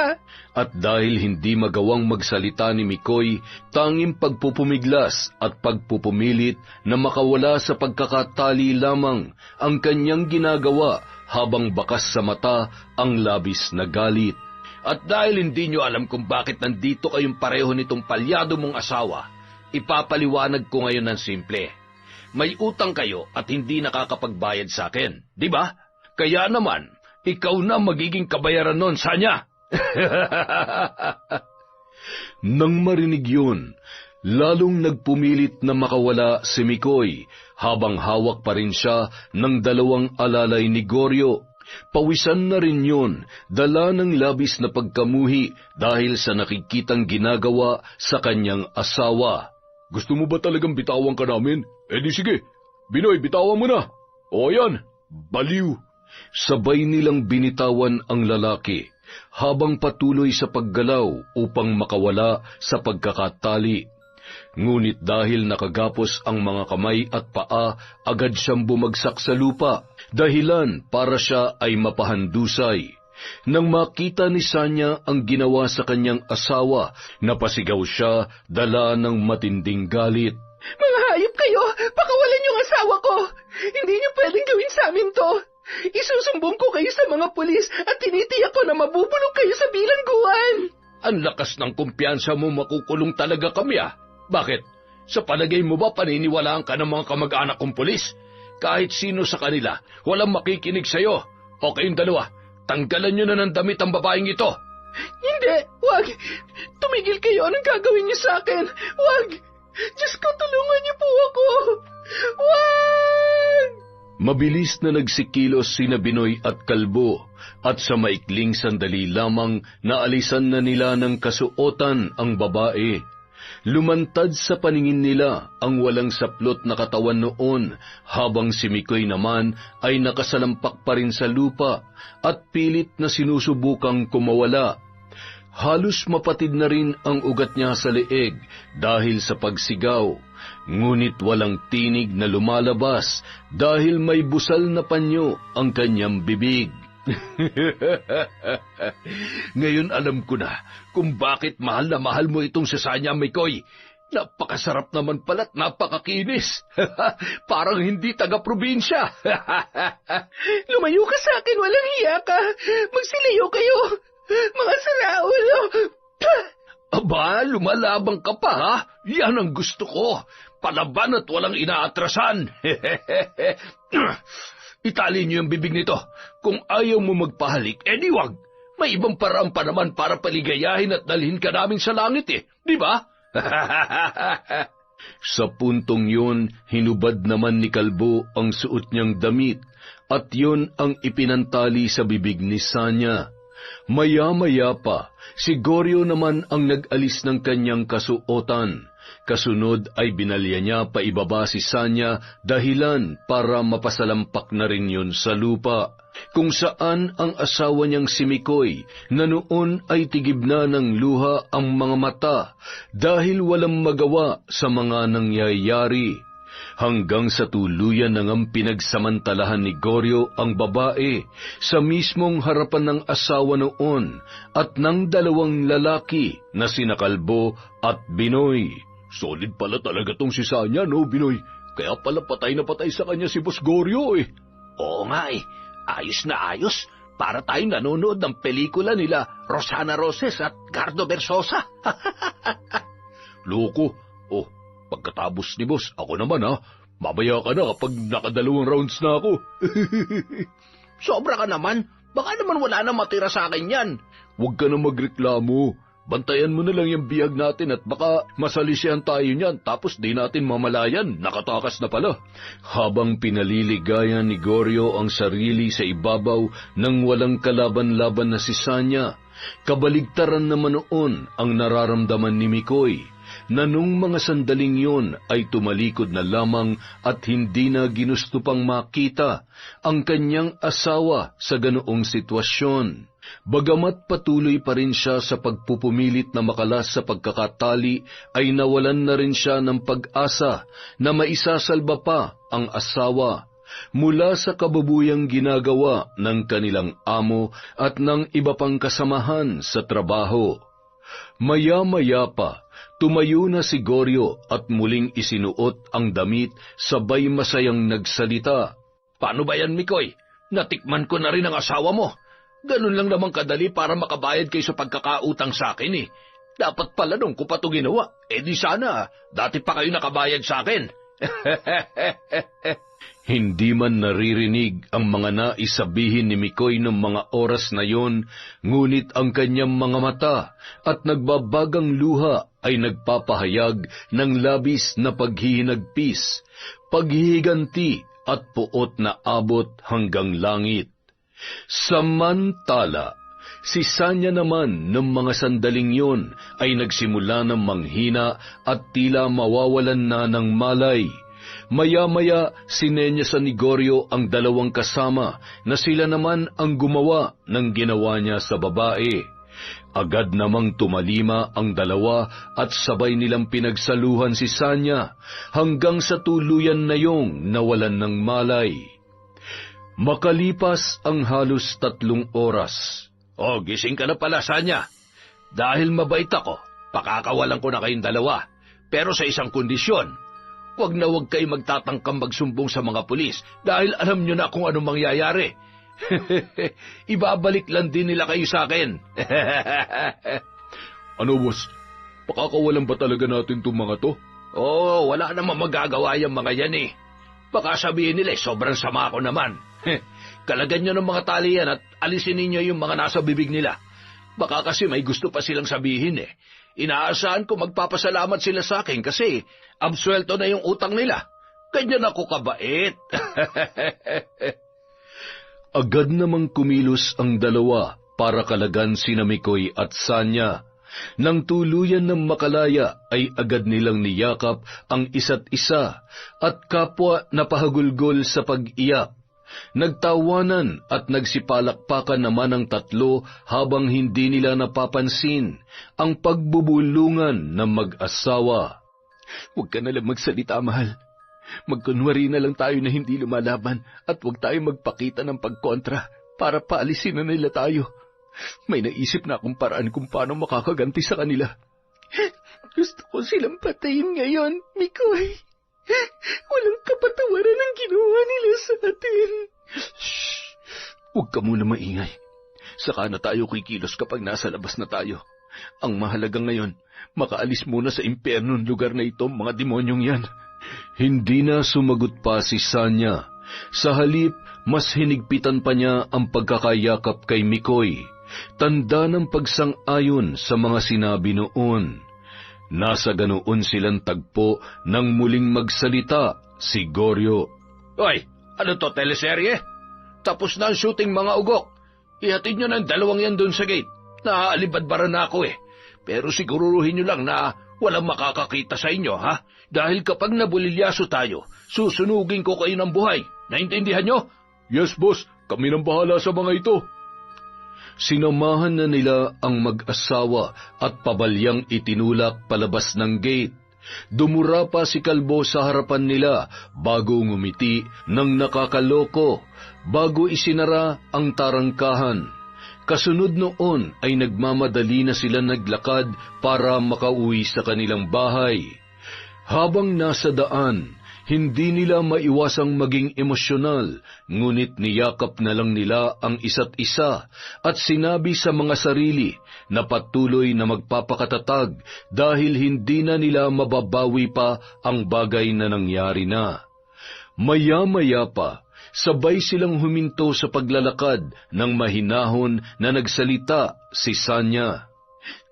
At dahil hindi magawang magsalita ni Mikoy, tanging pagpupumiglas at pagpupumilit na makawala sa pagkakatali lamang ang kanyang ginagawa habang bakas sa mata ang labis na galit. At dahil hindi nyo alam kung bakit nandito kayong pareho nitong palyado mong asawa, ipapaliwanag ko ngayon ng simple. May utang kayo at hindi nakakapagbayad sa akin, di ba? Kaya naman, ikaw na magiging kabayaran nun, Sanya. Nang marinig yun, lalong nagpumilit na makawala si Mikoy habang hawak pa rin siya ng dalawang alalay ni Goryo. Pawisan na rin yun, dala ng labis na pagkamuhi dahil sa nakikitang ginagawa sa kanyang asawa. Gusto mo ba talagang bitawan ka namin? Eh di sige, Binoy, bitawan mo na. O yan, baliw. Sabay nilang binitawan ang lalaki habang patuloy sa paggalaw upang makawala sa pagkakatali. Ngunit dahil nakagapos ang mga kamay at paa, agad siyang bumagsak sa lupa, dahilan para siya ay mapahandusay. Nang makita ni Sanya ang ginawa sa kanyang asawa, napasigaw siya, dala ng matinding galit. Mga hayop kayo! Pakawalan yung asawa ko! Hindi niyo pwedeng gawin sa amin to! Isusumbong ko kayo sa mga pulis at tinitiyak ko na mabubulong kayo sa bilangguan! Ang lakas ng kumpiyansa mo, makukulong talaga kami ah. Bakit? Sa palagay mo ba paniniwalaan ka ng mga kamag-anak kong pulis? Kahit sino sa kanila, walang makikinig sa'yo. O kayong dalawa, tanggalan nyo na ng damit ang babaeng ito. Hindi, wag! Tumigil kayo! Anong gagawin niyo sa akin? Wag! Diyos ko, tulungan niyo po ako! Wag! Mabilis na nagsikilos sina Binoy at Kalbo, at sa maikling sandali lamang naalisan na nila ng kasuotan ang babae. Lumantad sa paningin nila ang walang saplot na katawan noon, habang si Mikoy naman ay nakasalampak pa rin sa lupa at pilit na sinusubukang kumawala. Halos mapatid na rin ang ugat niya sa leeg dahil sa pagsigaw, ngunit walang tinig na lumalabas dahil may busal na panyo ang kanyang bibig. Ngayon alam ko na kung bakit mahal na mahal mo itong si Sanya, Mikoy. Napakasarap naman pala't napakakinis. Parang hindi taga-probinsya. Lumayo ka sa akin, walang hiya ka! Magsilayo kayo! Mga saraulo! Aba, lumalabang ka pa, ha? Yan ang gusto ko. Palaban at walang inaatrasan. Itali niyo yung bibig nito. Kung ayaw mo magpahalik, edi wag. May ibang paraan pa naman para paligayahin at dalhin ka namin sa langit, di ba? Sa puntong yun, hinubad naman ni Kalbo ang suot niyang damit, at yun ang ipinantali sa bibig ni Sanya. Maya-maya pa, si Goryo naman ang nag-alis ng kanyang kasuotan. Kasunod ay binalya niya paibaba si Sanya, dahilan para mapasalampak na rin yun sa lupa, kung saan ang asawa niyang si Mikoy na noon ay tigib na ng luha ang mga mata dahil walang magawa sa mga nangyayari. Hanggang sa tuluyan na ngang pinagsamantalahan ni Goryo ang babae sa mismong harapan ng asawa noon at ng dalawang lalaki na sina Kalbo at Binoy. Solid pala talaga tong si Sanya, no, Binoy? Kaya pala patay na patay sa kanya si Boss Goryo, Oo nga, ayos na ayos. Para tayong nanonood ng pelikula nila Rosana Roses at Gardo Versosa. Loko. Pagkatapos ni Boss, ako naman, mamaya ka na kapag nakadalawang rounds na ako. Sobra ka naman. Baka naman wala na matira sa akin yan. Huwag ka na magreklamo. Bantayan mo na lang yung biyag natin at baka masalisihan tayo niyan tapos di natin mamalayan. Nakatakas na pala. Habang pinaliligayan ni Goryo ang sarili sa ibabaw ng walang kalaban-laban na si Sanya, kabaligtaran naman noon ang nararamdaman ni Mikoy, na nung mga sandaling yun ay tumalikod na lamang at hindi na ginusto pang makita ang kanyang asawa sa ganoong sitwasyon. Bagamat patuloy pa rin siya sa pagpupumilit na makalas sa pagkakatali, ay nawalan na rin siya ng pag-asa na maisasalba pa ang asawa mula sa kababuyang ginagawa ng kanilang amo at ng iba pang kasamahan sa trabaho. Maya-maya pa, tumayo na si Goryo at muling isinuot ang damit sabay masayang nagsalita. Paano ba yan, Mikoy? Natikman ko na rin ang asawa mo. Ganun lang naman kadali para makabayad kayo sa pagkakautang sa akin. Dapat pala nung ko pa ito ginawa. Di sana, dati pa kayo nakabayad sa akin. Hindi man naririnig ang mga naisabihin ni Mikoy ng mga oras na yon, ngunit ang kanyang mga mata at nagbabagang luha ay nagpapahayag ng labis na paghihinagpis, paghihiganti at puot na abot hanggang langit. Samantala, si Sanya naman ng mga sandaling yon ay nagsimula ng manghina at tila mawawalan na ng malay. Maya-maya, sinenyasan ni Goryo ang dalawang kasama na sila naman ang gumawa ng ginawa niya sa babae. Agad namang tumalima ang dalawa at sabay nilang pinagsaluhan si Sanya hanggang sa tuluyan na yung nawalan ng malay. Makalipas ang halos 3 oras. Gising ka na pala, Sanya. Dahil mabait ako, pakakawalan ko na kayong dalawa. Pero sa isang kondisyon. Huwag na huwag kayo magtatangkang magsumbong sa mga pulis dahil alam nyo na kung anong mangyayari. Ibabalik lang din nila kayo sa akin. Ano, boss? Pakakawalan ba talaga natin itong mga to? Wala namang magagawa yung mga yan. Baka sabihin nila sobrang sama ko naman. Kalagan nyo ng mga tali yan at alisin ninyo yung mga nasa bibig nila. Baka kasi may gusto pa silang sabihin eh. Inaasahan ko magpapasalamat sila sa akin kasi absuelto na yung utang nila. Ganyan ako kabait. Agad namang kumilos ang dalawa para kalagan sina Mikoy at Sanya. Nang tuluyan ng makalaya ay agad nilang niyakap ang isa't isa at kapwa napahagulgol sa pag-iyak. Nagtawanan at nagsipalakpakan naman ang tatlo habang hindi nila napapansin ang pagbubulungan ng mag-asawa. Huwag ka na lang magsalita, mahal. Magkunwari na lang tayo na hindi lumalaban at huwag tayo magpakita ng pagkontra para paalisin na nila tayo. May naisip na akong paraan kung paano makakaganti sa kanila. Gusto ko silang patayin ngayon, Mikoy. Walang kapatawaran ang ginawa nila sa atin. Shh! Huwag ka muna maingay. Saka na tayo kikilos kapag nasa labas na tayo. Ang mahalaga ngayon, makaalis muna sa impyernong lugar na ito, mga demonyong yan. Hindi na sumagot pa si Sanya. Sa halip, mas hinigpitan pa niya ang pagkakayakap kay Mikoy. Tanda ng pagsang-ayon sa mga sinabi noon. Nasa ganoon silang tagpo nang muling magsalita si Goryo. Hoy, ano to, teleserye? Tapos na ang shooting, mga ugok. Ihatid nyo ng dalawang yan doon sa gate. Naaalibadbara na ako eh. Pero siguruhin nyo lang na walang makakakita sa inyo, ha? Dahil kapag nabulilyaso tayo, susunugin ko kayo ng buhay. Naintindihan nyo? Yes, boss. Kami nang bahala sa mga ito. Sinamahan na nila ang mag-asawa at pabalyang itinulak palabas ng gate. Dumura pa si Kalbo sa harapan nila bago ngumiti ng nakakaloko, bago isinara ang tarangkahan. Kasunod noon ay nagmamadali na sila naglakad para makauwi sa kanilang bahay. Habang nasa daan, hindi nila maiwasang maging emosyonal, ngunit niyakap na lang nila ang isa't isa at sinabi sa mga sarili na patuloy na magpapakatatag dahil hindi na nila mababawi pa ang bagay na nangyari na. Maya-maya pa, sabay silang huminto sa paglalakad nang mahinahon na nagsalita si Sanya.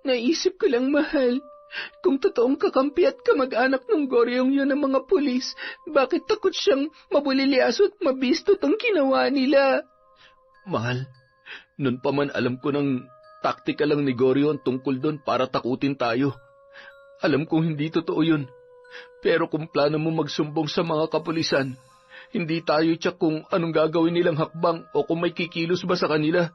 Naisip ko lang, mahal. Kung totoong kakampi at kamag-anak ng Goryong yun ng mga pulis, bakit takot siyang mabulilyaso at mabisto ang ginawa nila? Mahal, nun pa man alam ko ng taktika lang ni Goryo tungkol doon para takutin tayo. Alam kong hindi totoo yun. Pero kung plano mo magsumbong sa mga kapulisan, hindi tayo tiyak kung anong gagawin nilang hakbang o kung may kikilos ba sa kanila.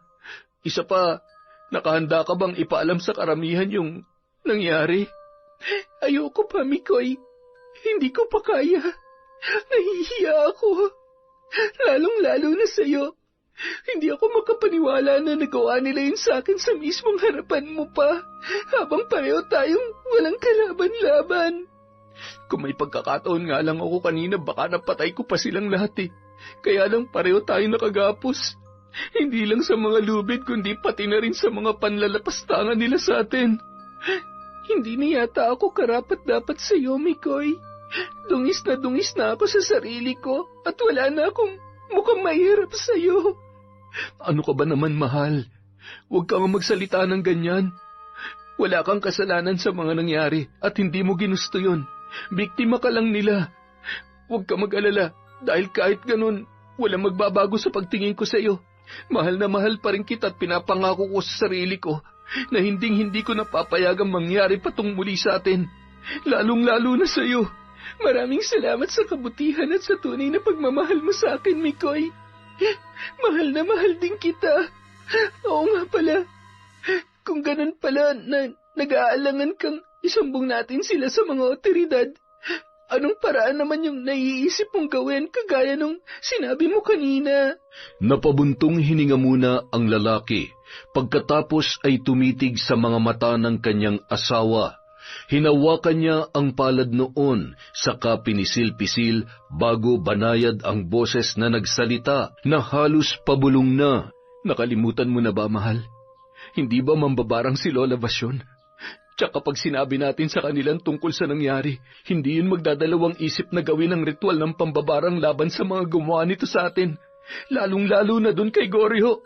Isa pa, nakahanda ka bang ipaalam sa karamihan yung nangyari? Ayoko pa, Mikoy. Hindi ko pa kaya. Nahihiya ako. Lalong-lalo na sa'yo. Hindi ako makapaniwala na nagawa nila yun sa akin sa mismong harapan mo pa, habang pareho tayong walang kalaban-laban. Kung may pagkakataon nga lang ako kanina, baka napatay ko pa silang lahat eh. Kaya lang pareho tayong nakagapos. Hindi lang sa mga lubid, kundi pati na rin sa mga panlalapastangan nila sa atin. Hindi na yata ako karapat-dapat sa iyo, Mikoy. Dungis na ako sa sarili ko at wala na akong mukhang mahirap sa iyo. Ano ka ba naman, mahal? Huwag kang magsalita ng ganyan. Wala kang kasalanan sa mga nangyari at hindi mo ginusto yun. Biktima ka lang nila. Huwag ka mag-alala dahil kahit ganun, walang magbabago sa pagtingin ko sa iyo. Mahal na mahal pa rin kita at pinapangako ko sa sarili ko na hindi ko napapayagang mangyari patong muli sa atin, lalong-lalo na sa iyo. Maraming salamat sa kabutihan at sa tunay na pagmamahal mo sa akin, Mikoy. Mahal na mahal din kita. Oo nga pala. Kung ganun pala na nag-aalangan kang isambong natin sila sa mga otoridad, anong paraan naman yung naiisip mong gawin kagaya nung sinabi mo kanina? Napabuntong hininga muna ang lalaki. Pagkatapos ay tumitig sa mga mata ng kanyang asawa. Hinawakan niya ang palad noon, saka pinisil-pisil bago banayad ang boses na nagsalita na halos pabulong na. Nakalimutan mo na ba, mahal? Hindi ba mambabarang si Lola Vasyon? Tsaka pag sinabi natin sa kanilang tungkol sa nangyari, hindi yun magdadalawang isip na gawin ang ritual ng pambabarang laban sa mga gumawa nito sa atin. Lalong-lalo na dun kay Goryo.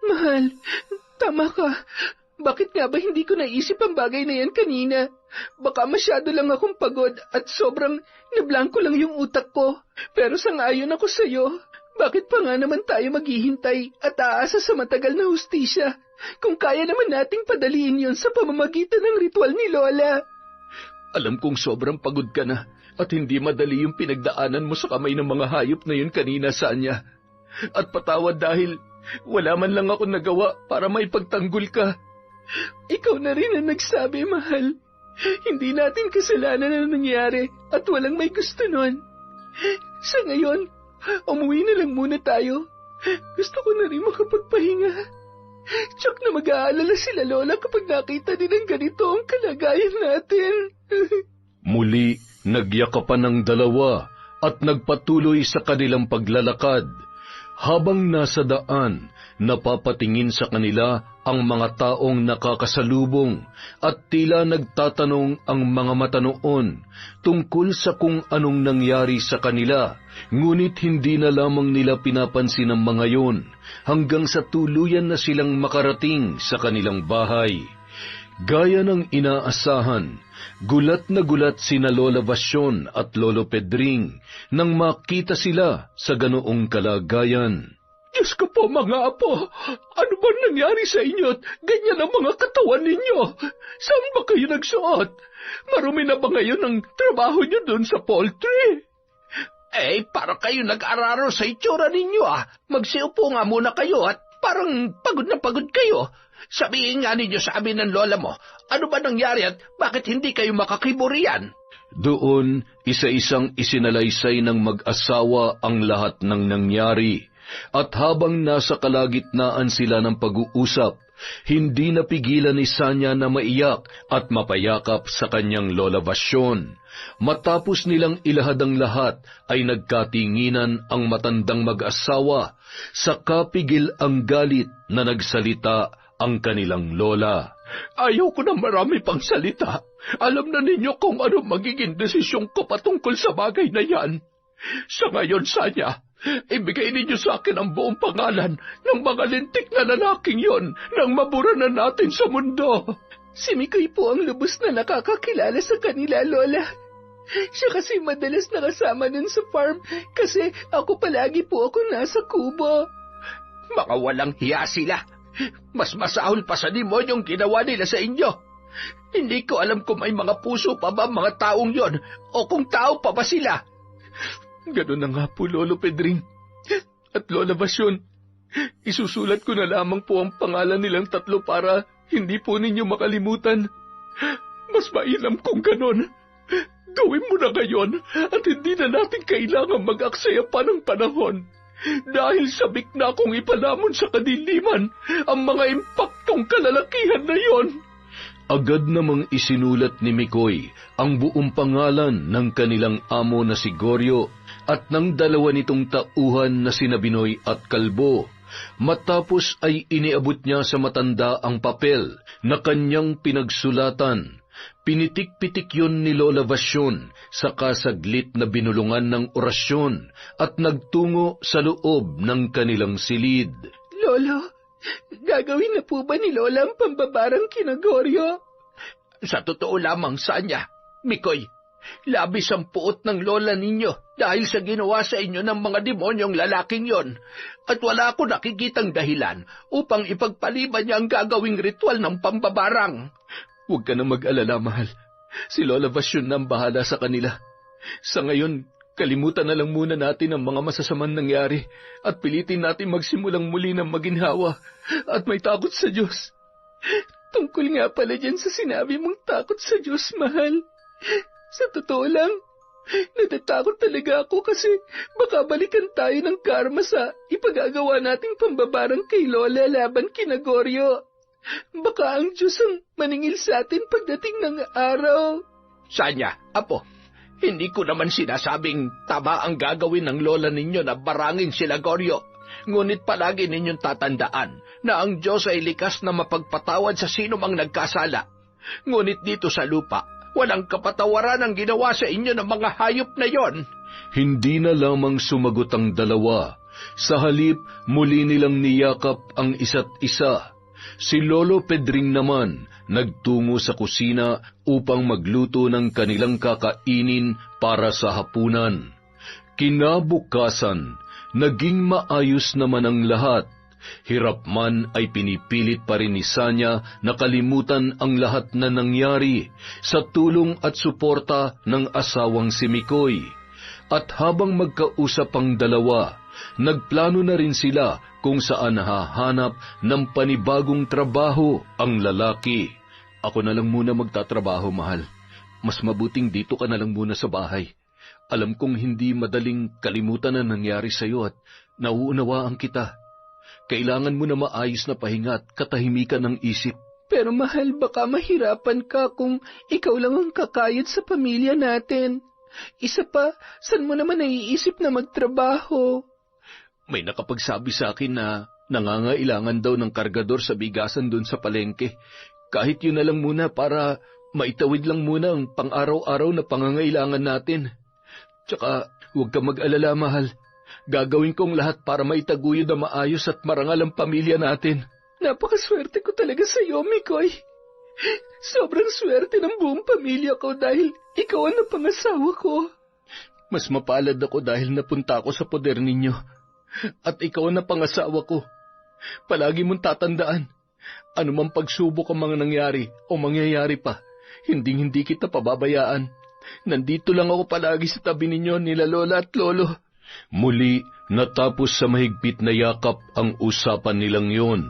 Mahal, tama ka. Bakit nga ba hindi ko naisip ang bagay na yan kanina? Baka masyado lang akong pagod at sobrang nablangko lang yung utak ko. Pero sang-ayon ako sa'yo. Bakit pa nga naman tayo maghihintay at aasa sa matagal na hustisya? Kung kaya naman nating padaliin yon sa pamamagitan ng ritual ni Lola. Alam kong sobrang pagod ka na at hindi madali yung pinagdaanan mo sa kamay ng mga hayop na yun kanina, Sanya. At patawad dahil wala man lang ako nagawa para maipagtanggol ka. Ikaw na rin ang nagsabi, mahal. Hindi natin kasalanan na nangyari at walang may gusto nun. Sa ngayon, umuwi na lang muna tayo. Gusto ko na rin makapagpahinga. Tsak na mag-aalala sila Lola kapag nakita nilang ganito ang kalagayan natin. Muli, nagyakapan ng dalawa at nagpatuloy sa kanilang paglalakad. Habang nasa daan, napapatingin sa kanila ang mga taong nakakasalubong at tila nagtatanong ang mga mata noon tungkol sa kung anong nangyari sa kanila. Ngunit hindi na lamang nila pinapansin ang mga yon hanggang sa tuluyan na silang makarating sa kanilang bahay. Gaya ng inaasahan, gulat na gulat sina Lola Vasyon at Lolo Pedring nang makita sila sa ganoong kalagayan. Diyos ko po, mga apo, ano ba nangyari sa inyo at ganyan ang mga katawan ninyo? Saan ba kayo nagsuot? Marumi na ba ngayon ang trabaho niyo doon sa poultry? Para kayo nag-araro sa itsura ninyo Magsiupo nga muna kayo at parang pagod na pagod kayo. Sabihin nga ninyo sa amin ng lola mo, ano ba nangyari at bakit hindi kayo makakiburian? Doon, isa-isang isinalaysay ng mag-asawa ang lahat ng nangyari. At habang nasa kalagitnaan sila ng pag-uusap, hindi napigilan ni Sanya na maiyak at mapayakap sa kanyang Lola Vasyon. Matapos nilang ilahad ang lahat, ay nagkatinginan ang matandang mag-asawa, saka pigil ang galit na nagsalita ang kanilang lola. Ayaw ko na marami pang salita. Alam na ninyo kung ano magiging desisyon ko patungkol sa bagay na yan. Sa ngayon, Sanya, ibigay ninyo sa akin ang buong pangalan ng mga lintik na lalaking yon nang mabura na natin sa mundo. Si Mikoy po ang lubos na nakakakilala sa kanila, Lola. Siya kasi madalas nakasama nun sa farm kasi ako palagi po ako nasa kubo. Mga walang hiya sila. Mas masahol pa sa demonyong ginawa nila sa inyo. Hindi ko alam kung may mga puso pa ba mga taong yon o kung tao pa ba sila. Ganun na nga po, Lolo Pedring. At Lola Vasyon, isusulat ko na lamang po ang pangalan nilang tatlo para hindi po ninyo makalimutan. Mas mainam kung ganun. Gawin mo na ngayon at hindi na natin kailangan mag-aksaya pa ng panahon. Dahil sabik na akong ipalamon sa kadiliman ang mga impaktong kalalakihan na yon. Agad namang isinulat ni Mikoy ang buong pangalan ng kanilang amo na si Goryo at ng dalawa nitong tauhan na sina Binoy at Kalbo. Matapos ay iniabot niya sa matanda ang papel na kanyang pinagsulatan. Pinitik-pitik yun ni Lola Vasyon sa kasaglit na binulungan ng orasyon at nagtungo sa loob ng kanilang silid. Lolo, gagawin na po ba ni Lola ang pambabarang kina Goryo? Sa totoo lamang, Sanya, Mikoy, labis ang puot ng lola ninyo dahil sa ginawa sa inyo ng mga demonyong lalaking yon. At wala ako nakikitang dahilan upang ipagpaliban niya ang gagawing ritual ng pambabarang. Huwag ka na mag-alala, mahal. Si Lola Vasyon na ang bahala sa kanila. Sa ngayon, kalimutan na lang muna natin ang mga masasamang nangyari at pilitin natin magsimulang muli ng maginhawa at may takot sa Diyos. Tungkol nga pala dyan sa sinabi mong takot sa Diyos, mahal. Sa totoo lang, natatakot talaga ako kasi baka balikan tayo ng karma sa ipagagawa nating pambabarang kay Lola laban kina Goryo. Baka ang Diyos ang maningil sa atin pagdating ng araw. Sanya, apo, hindi ko naman sinasabing tama ang gagawin ng lola ninyo na barangin sila Goryo. Ngunit palagi ninyong tatandaan na ang Diyos ay likas na mapagpatawad sa sino mang nagkasala. Ngunit dito sa lupa, walang kapatawaran ang ginawa sa inyo ng mga hayop na yon. Hindi na lamang sumagot ang dalawa, Sa halip, muli nilang niyakap ang isa't isa. Si Lolo Pedring naman nagtungo sa kusina upang magluto ng kanilang kakainin para sa hapunan. Kinabukasan, naging maayos naman ang lahat. Hirap man ay pinipilit pa rin ni Sanya na kalimutan ang lahat na nangyari sa tulong at suporta ng asawang si Mikoy. At habang magkausap ang dalawa, nagplano na rin sila kung saan hahanap ng panibagong trabaho ang lalaki. Ako na lang muna magtatrabaho, mahal. Mas mabuting dito ka na lang muna sa bahay. Alam kong hindi madaling kalimutan ang nangyari sa'yo at nauunawaan kita. Kailangan mo na maayos na pahinga at katahimikan ng isip. Pero mahal, baka mahirapan ka kung ikaw lang ang kakayod sa pamilya natin. Isa pa, saan mo naman naiisip na magtrabaho? May nakapagsabi sa akin na nangangailangan daw ng kargador sa bigasan doon sa palengke. Kahit yun na lang muna para maitawid lang muna ang pang-araw-araw na pangangailangan natin. Tsaka, huwag ka mag-alala, mahal. Gagawin kong lahat para maitaguyod na maayos at marangal ang pamilya natin. Napakaswerte ko talaga sa iyo, Mikoy. Sobrang swerte ng buong pamilya ko dahil ikaw ang napangasawa ko. Mas mapalad ako dahil napunta ako sa poder ninyo. At ikaw ang napangasawa ko. Palagi mong tatandaan, anumang pagsubok ang mga nangyari o mangyayari pa, hindi kita pababayaan. Nandito lang ako palagi sa tabi ninyo nila Lola at Lolo. Muli, natapos sa mahigpit na yakap ang usapan nilang yon.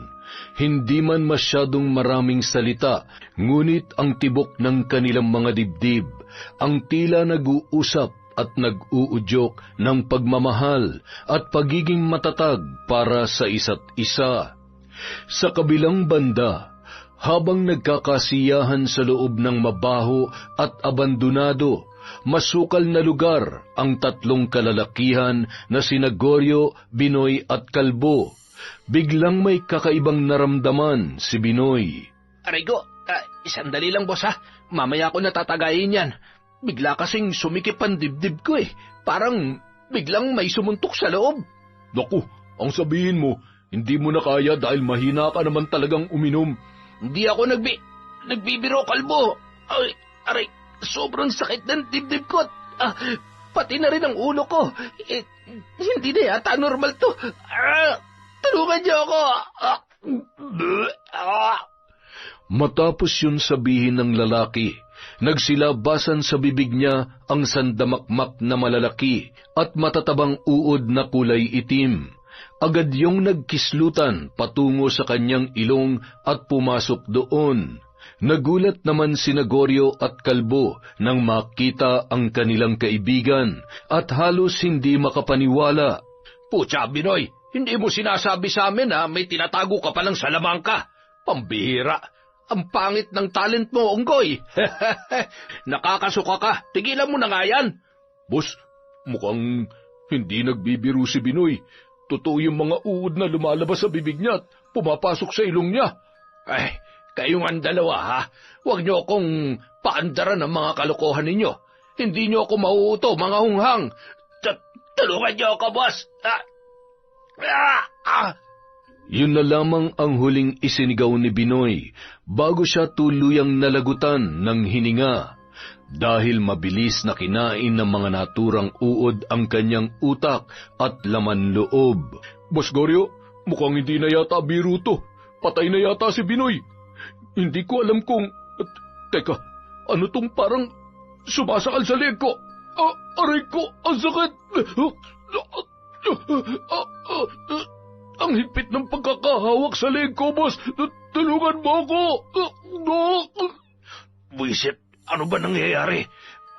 Hindi man masyadong maraming salita, ngunit ang tibok ng kanilang mga dibdib, ang tila nag-uusap at nag-uudyok ng pagmamahal at pagiging matatag para sa isa't isa. Sa kabilang banda, habang nagkakasiyahan sa loob ng mabaho at abandonado, masukal na lugar ang tatlong kalalakihan na sina Goryo, Binoy at Kalbo. Biglang may kakaibang naramdaman si Binoy. Arigo, sandali lang boss ha. Mamaya ko natatagayin yan. Bigla kasing sumikip ang dibdib ko eh. Parang biglang may sumuntok sa loob. Naku, ang sabihin mo, hindi mo na kaya dahil mahina ka naman talagang uminom. Hindi ako nagbibiro, Kalbo. Ay, aray, sobrang sakit ng dibdib ko. Pati na rin ang ulo ko. Hindi na yata normal to. Tulungan niyo ako. Matapos yun sabihin ng lalaki, nagsilabasan sa bibig niya ang sandamakmak na malalaki at matatabang uod na kulay itim. Agad yung nagkislutan patungo sa kanyang ilong at pumasok doon. Nagulat naman sina Goryo at Kalbo nang makita ang kanilang kaibigan at halos hindi makapaniwala. Putya, Binoy, hindi mo sinasabi sa amin na may tinatago ka palang salamangka. Pambihira. Ang pangit ng talent mo, Unggoy. Nakakasuka ka. Tigilan mo na nga yan. Boss, mukhang hindi nagbibiro si Binoy. Totoo yung mga uod na lumalabas sa bibig niya at pumapasok sa ilong niya. Ay, kayong ang dalawa ha. Huwag niyo akong paandaran ng mga kalokohan ninyo. Hindi niyo ako mauuto, mga hunghang. Tulungan niyo ako, boss. Yun na lamang ang huling isinigaw ni Binoy bago siya tuluyang nalagutan ng hininga. Dahil mabilis na kinain ng mga naturang uod ang kanyang utak at laman loob. Boss Goryo, mukhang hindi na yata biro to. Patay na yata si Binoy. Hindi ko alam kung... Teka, ano tong parang sumasakal sa leg ko? Aray ko, ang sakit! Ang higpit ng pagkakahawak sa leg ko, boss. Tulungan mo ako. Buisit, ano ba nangyayari?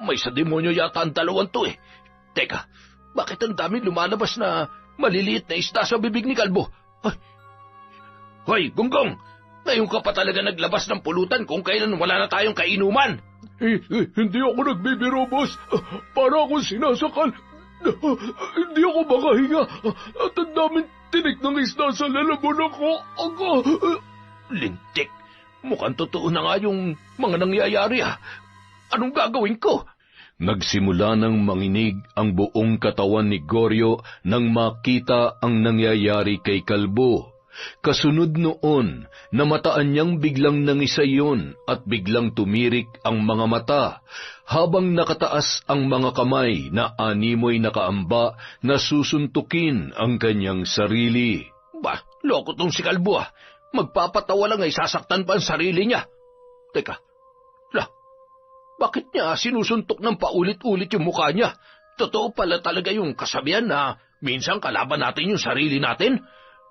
May sa demonyo yata ang dalawang to eh. Teka, bakit ang dami lumalabas na maliliit na isda sa bibig ni Kalbo? Hoy, Gonggong! Ngayon ka pa talaga naglabas ng pulutan kung kailan wala na tayong kainuman. Hindi ako nagbibiro, boss. Para akong sinasakal. Hindi ako makahinga. At ang daming tinik ng isda sa lalamunan ko. Lintik. Mukhang totoo na nga yung mga nangyayari ha. Anong gagawin ko? Nagsimula ng manginig ang buong katawan ni Goryo nang makita ang nangyayari kay Kalbo. Kasunod noon, namataan niyang biglang nangisayon at biglang tumirik ang mga mata, habang nakataas ang mga kamay na animoy nakaamba na susuntukin ang kanyang sarili. Ba, loko tong si Kalbo. Magpapatawa lang ay sasaktan pa ang sarili niya. Teka, bakit niya sinusuntok ng paulit-ulit yung mukha niya? Totoo pala talaga yung kasabihan na minsan kalaban natin yung sarili natin?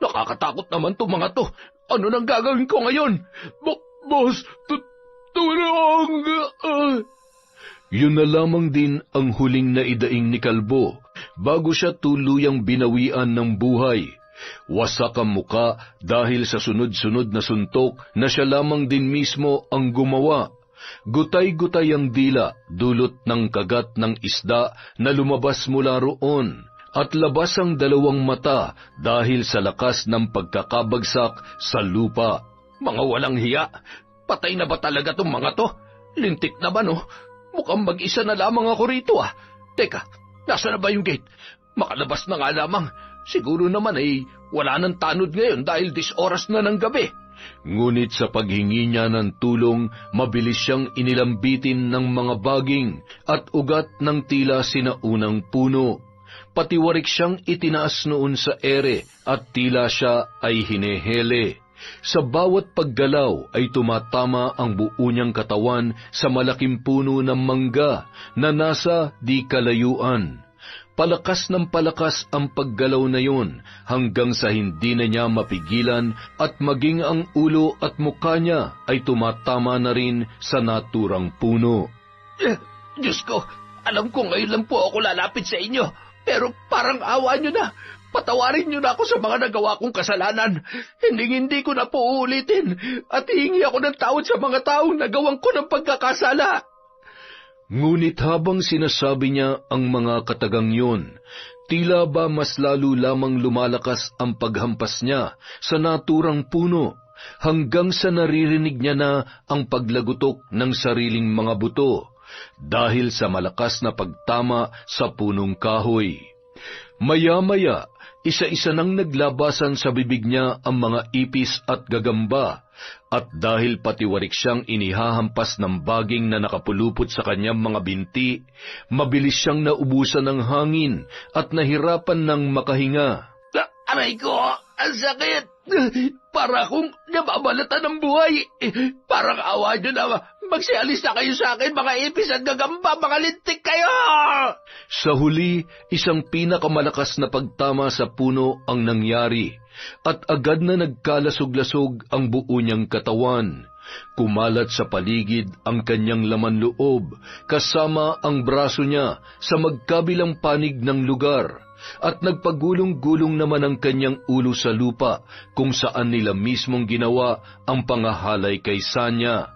Nakakatakot naman to mga to. Ano nang gagawin ko ngayon? Boss, tulong! Yun na lamang din ang huling naidaing ni Kalbo bago siya tuluyang binawian ng buhay. Wasak ang muka dahil sa sunod-sunod na suntok na siya lamang din mismo ang gumawa. Gutay-gutay ang dila dulot ng kagat ng isda na lumabas mula roon, at labas ang dalawang mata dahil sa lakas ng pagkakabagsak sa lupa. Mga walang hiya! Patay na ba talaga tong mga to? Lintik na ba, no? Mukhang mag-isa na lamang ako rito, ah. Teka, nasa na ba yung gate? Makalabas na nga lamang. Siguro naman ay wala nang tanod ngayon dahil 10 oras na ng gabi. Ngunit sa paghingi niya ng tulong, mabilis siyang inilambitin ng mga baging at ugat ng tila sinaunang puno. Patiwarik siyang itinaas noon sa ere at tila siya ay hinehele. Sa bawat paggalaw ay tumatama ang buo niyang katawan sa malaking puno ng mangga na nasa di kalayuan. Palakas ng palakas ang paggalaw na yun hanggang sa hindi na niya mapigilan at maging ang ulo at mukha niya ay tumatama na rin sa naturang puno. Diyos ko, alam ko ngayon lang po ako lalapit sa inyo, pero parang awa niyo na. Patawarin niyo na ako sa mga nagawa kong kasalanan. Hindi ko na po uulitin at hihingi ako ng tawad sa mga taong nagawan ko ng pagkakasala. Ngunit habang sinasabi niya ang mga katagang yun, tila ba mas lalo lamang lumalakas ang paghampas niya sa naturang puno, hanggang sa naririnig niya na ang paglagutok ng sariling mga buto, dahil sa malakas na pagtama sa punong kahoy. Maya-maya, isa-isa nang naglabasan sa bibig niya ang mga ipis at gagamba, at dahil patiwarik siyang inihahampas ng baging na nakapulupot sa kanyang mga binti, mabilis siyang naubusan ng hangin at nahirapan ng makahinga. Aray ko, ang sakit! Para akong nababalatan ng buhay. Parang awa nyo na, magsialis na kayo sa akin, mga ipis at gagamba, mga lintik kayo! Sa huli, isang pinakamalakas na pagtama sa puno ang nangyari, at agad na nagkalasog-lasog ang buo niyang katawan. Kumalat sa paligid ang kanyang laman loob, kasama ang braso niya sa magkabilang panig ng lugar, at nagpagulong-gulong naman ang kanyang ulo sa lupa kung saan nila mismong ginawa ang pangahalay kay Sanya.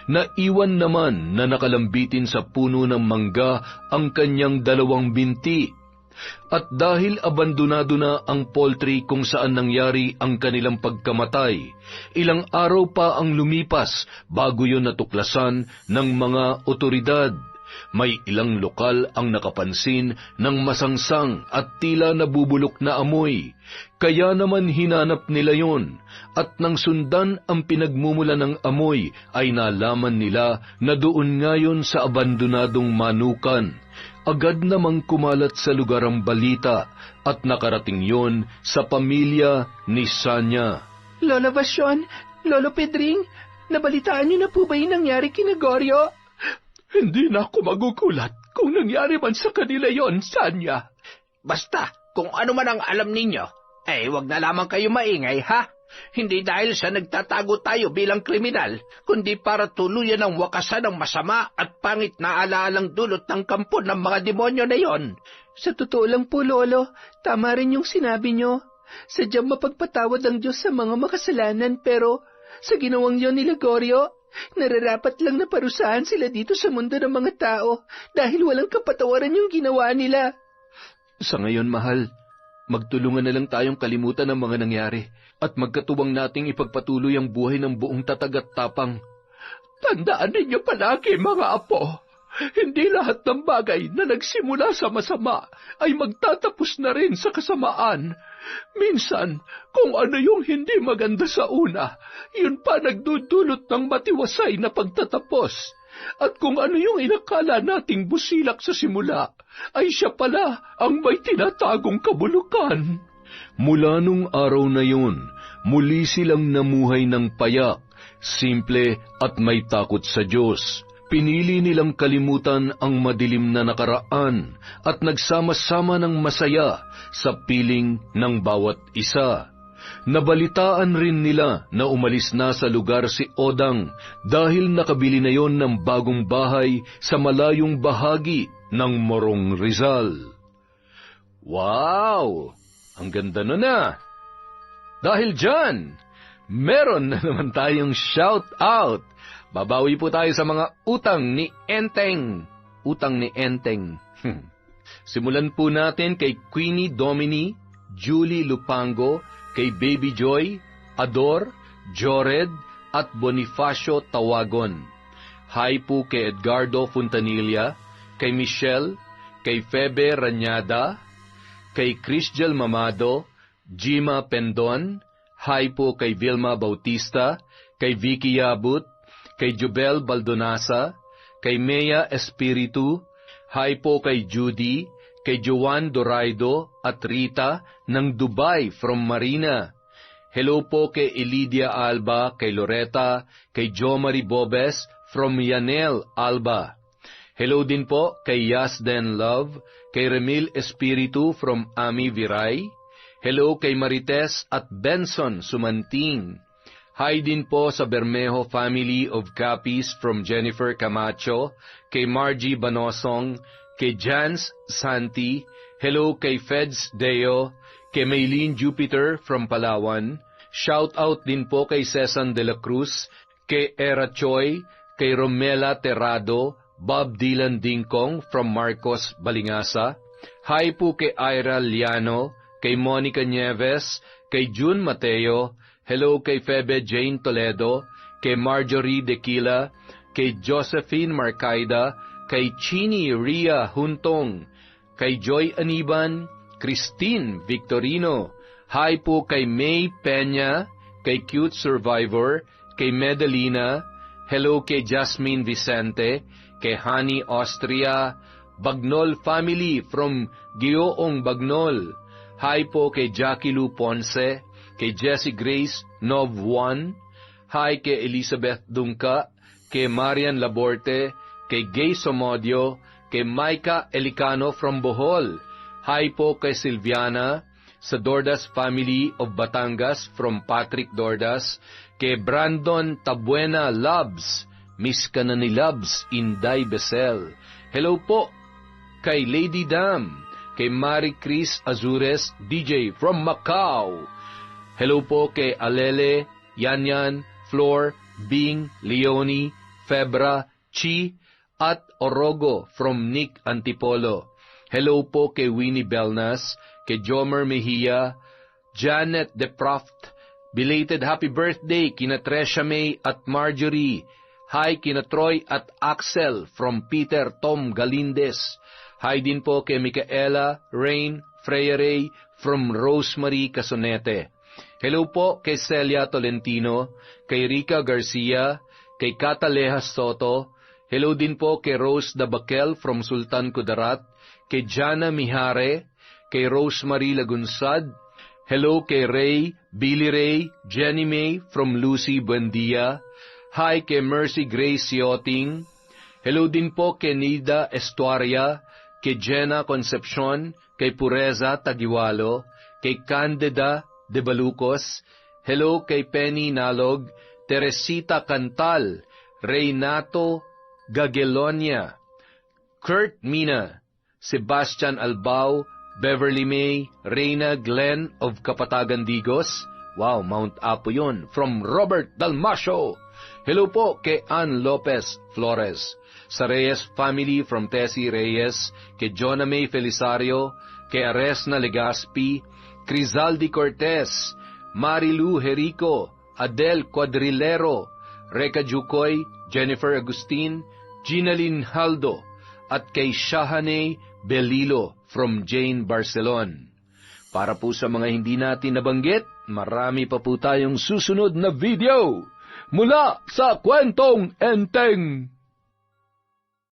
Naiwan naman na nakalambitin sa puno ng mangga ang kanyang 2 binti. At dahil abandonado na ang poultry kung saan nangyari ang kanilang pagkamatay, ilang araw pa ang lumipas bago yun natuklasan ng mga otoridad. May ilang lokal ang nakapansin ng masangsang at tila nabubulok na amoy, kaya naman hinanap nila yon, at nang sundan ang pinagmumula ng amoy ay nalaman nila na doon ngayon sa abandonadong manukan. Agad namang kumalat sa lugar ang balita at nakarating yon sa pamilya ni Sanya. Lola Basyon, Lolo Pedring, nabalitaan niyo na po ba yung nangyari kina Goryo? Hindi na ako magugulat kung nangyari man sa kanila yon, Sanya. Basta, kung ano man ang alam ninyo, wag na lamang kayo maingay, ha? Hindi dahil sa nagtatago tayo bilang kriminal, kundi para tuluyan ang wakasan ng masama at pangit na alaalang dulot ng kampo ng mga demonyo na yon. Sa totoo lang po, Lolo, tama rin yung sinabi nyo. Sadyang mapagpatawad ang Diyos sa mga makasalanan, pero sa ginawang yon nila Goryo, nararapat lang na parusahan sila dito sa mundo ng mga tao dahil walang kapatawaran yung ginawa nila. Sa ngayon, mahal, magtulungan na lang tayong kalimutan ang mga nangyari at magkatuwang nating ipagpatuloy ang buhay ng buong tatag at tapang. Tandaan ninyo palagi, mga apo, hindi lahat ng bagay na nagsimula sa masama ay magtatapos na rin sa kasamaan. Minsan, kung ano yung hindi maganda sa una, yun pa nagdudulot ng matiwasay na pagtatapos. At kung ano yung inakala nating busilak sa simula, ay siya pala ang may tinatagong kabulukan. Mula nung araw na yun, muli silang namuhay ng payak, simple at may takot sa Diyos. Pinili nilang kalimutan ang madilim na nakaraan at nagsama-sama ng masaya sa piling ng bawat isa. Nabalitaan rin nila na umalis na sa lugar si Odang dahil nakabili na yon ng bagong bahay sa malayong bahagi ng Morong Rizal. Wow! Ang ganda nun na! Dahil dyan, meron na naman tayong shout-out. Babawi po tayo sa mga utang ni Enteng. Utang ni Enteng. Simulan po natin kay Queenie Domini, Julie Lupango, kay Baby Joy, Ador, Jored, at Bonifacio Tawagon. Hi po kay Edgardo Fontanilla, kay Michelle, kay Febe Ranyada, kay Christiel Mamado, Jima Pendon. Hi po kay Vilma Bautista, kay Vicky Yabut, kay Jubel Baldonasa, kay Mea Espiritu. Hi po kay Judy, kay Joan Doraido at Rita ng Dubai from Marina. Hello po kay Elidia Alba, kay Loretta, kay Jo Marie Bobes from Yanel, Alba. Hello din po kay Yasden Love, kay Remil Espiritu from Ami Viray. Hello kay Marites at Benson Sumanting. Hi din po sa Bermejo family of Capis from Jennifer Camacho, kay Margie Banosong, kay Jans Santi. Hello kay Feds Deo, kay Maylene Jupiter from Palawan. Shout out din po kay Cesan de la Cruz, kay Era Choi, kay Romela Terrado, Bob Dylan Dingkong from Marcos Balingasa. Hi po kay Ira Liano, kay Monica Nieves, kay June Mateo. Hello kay Febe Jane Toledo, kay Marjorie Dequila, kay Josephine Marcaida, kay Chini Ria Huntong, kay Joy Aniban, Christine Victorino. Hi po kay May Peña, kay Cute Survivor, kay Medalina. Hello kay Jasmine Vicente, kay Honey Austria, Bagnol family from Gioong Bagnol. Hi po kay Jackie Lou Ponce, kay Jessie Grace Nov 1. Hi kay Elizabeth Dungka, kay Marian Laborte, kay Gay Somodio, kay Maika Elicano from Bohol. Hi po kay Silviana, sa Dordas family of Batangas from Patrick Dordas, kay Brandon Tabuena Labs, miss ka na ni Labs, Inday Besel. Hello po kay Lady Dam, kay Marie Chris Azures DJ from Macau. Hello po kay Alele, Yanyan, Flor, Bing, Leonie, Febra, Chi, at Orogo from Nick Antipolo. Hello po kay Winnie Belnas, kay Jomer Mejia, Janet DeProft. Belated happy birthday kina Tresha May at Marjorie. Hi kina Troy at Axel from Peter Tom Galindez. Hi din po kay Micaela, Rain, Freya Ray from Rosemary Casonete. Hello po kay Celia Tolentino, kay Rica Garcia, kay Catalejas Soto. Hello din po kay Rose Dabakel from Sultan Kudarat, kay Jana Mihare, kay Rosemary Lagunsad. Hello kay Ray, Billy Ray, Jenny May from Lucy Buendia. Hi kay Mercy Grace Sioting. Hello din po kay Nida Estuaria, kay Jenna Concepcion, kay Pureza Tagiwalo, kay Candida de Balucos. Hello kay Penny Nalog, Teresita Cantal, Reynato Gagelonia, Kurt Mina, Sebastian Albao, Beverly May, Reyna Glenn of Kapatagan Digos. Wow, Mount Apo yun. From Robert Dalmasio. Hello po kay Ann Lopez Flores. Sa Reyes family from Tessie Reyes, kay Jonah May Felisario, kay Aresna Legaspi, Crizaldi Cortez, Marilu Jerico, Adel Cuadrilero, Reca Jucoy, Jennifer Agustin, Ginalyn Haldo, at kay Shahane Belilo from Jane Barcelon. Para po sa mga hindi natin nabanggit, marami pa po tayong susunod na video mula sa Kwentong Enteng.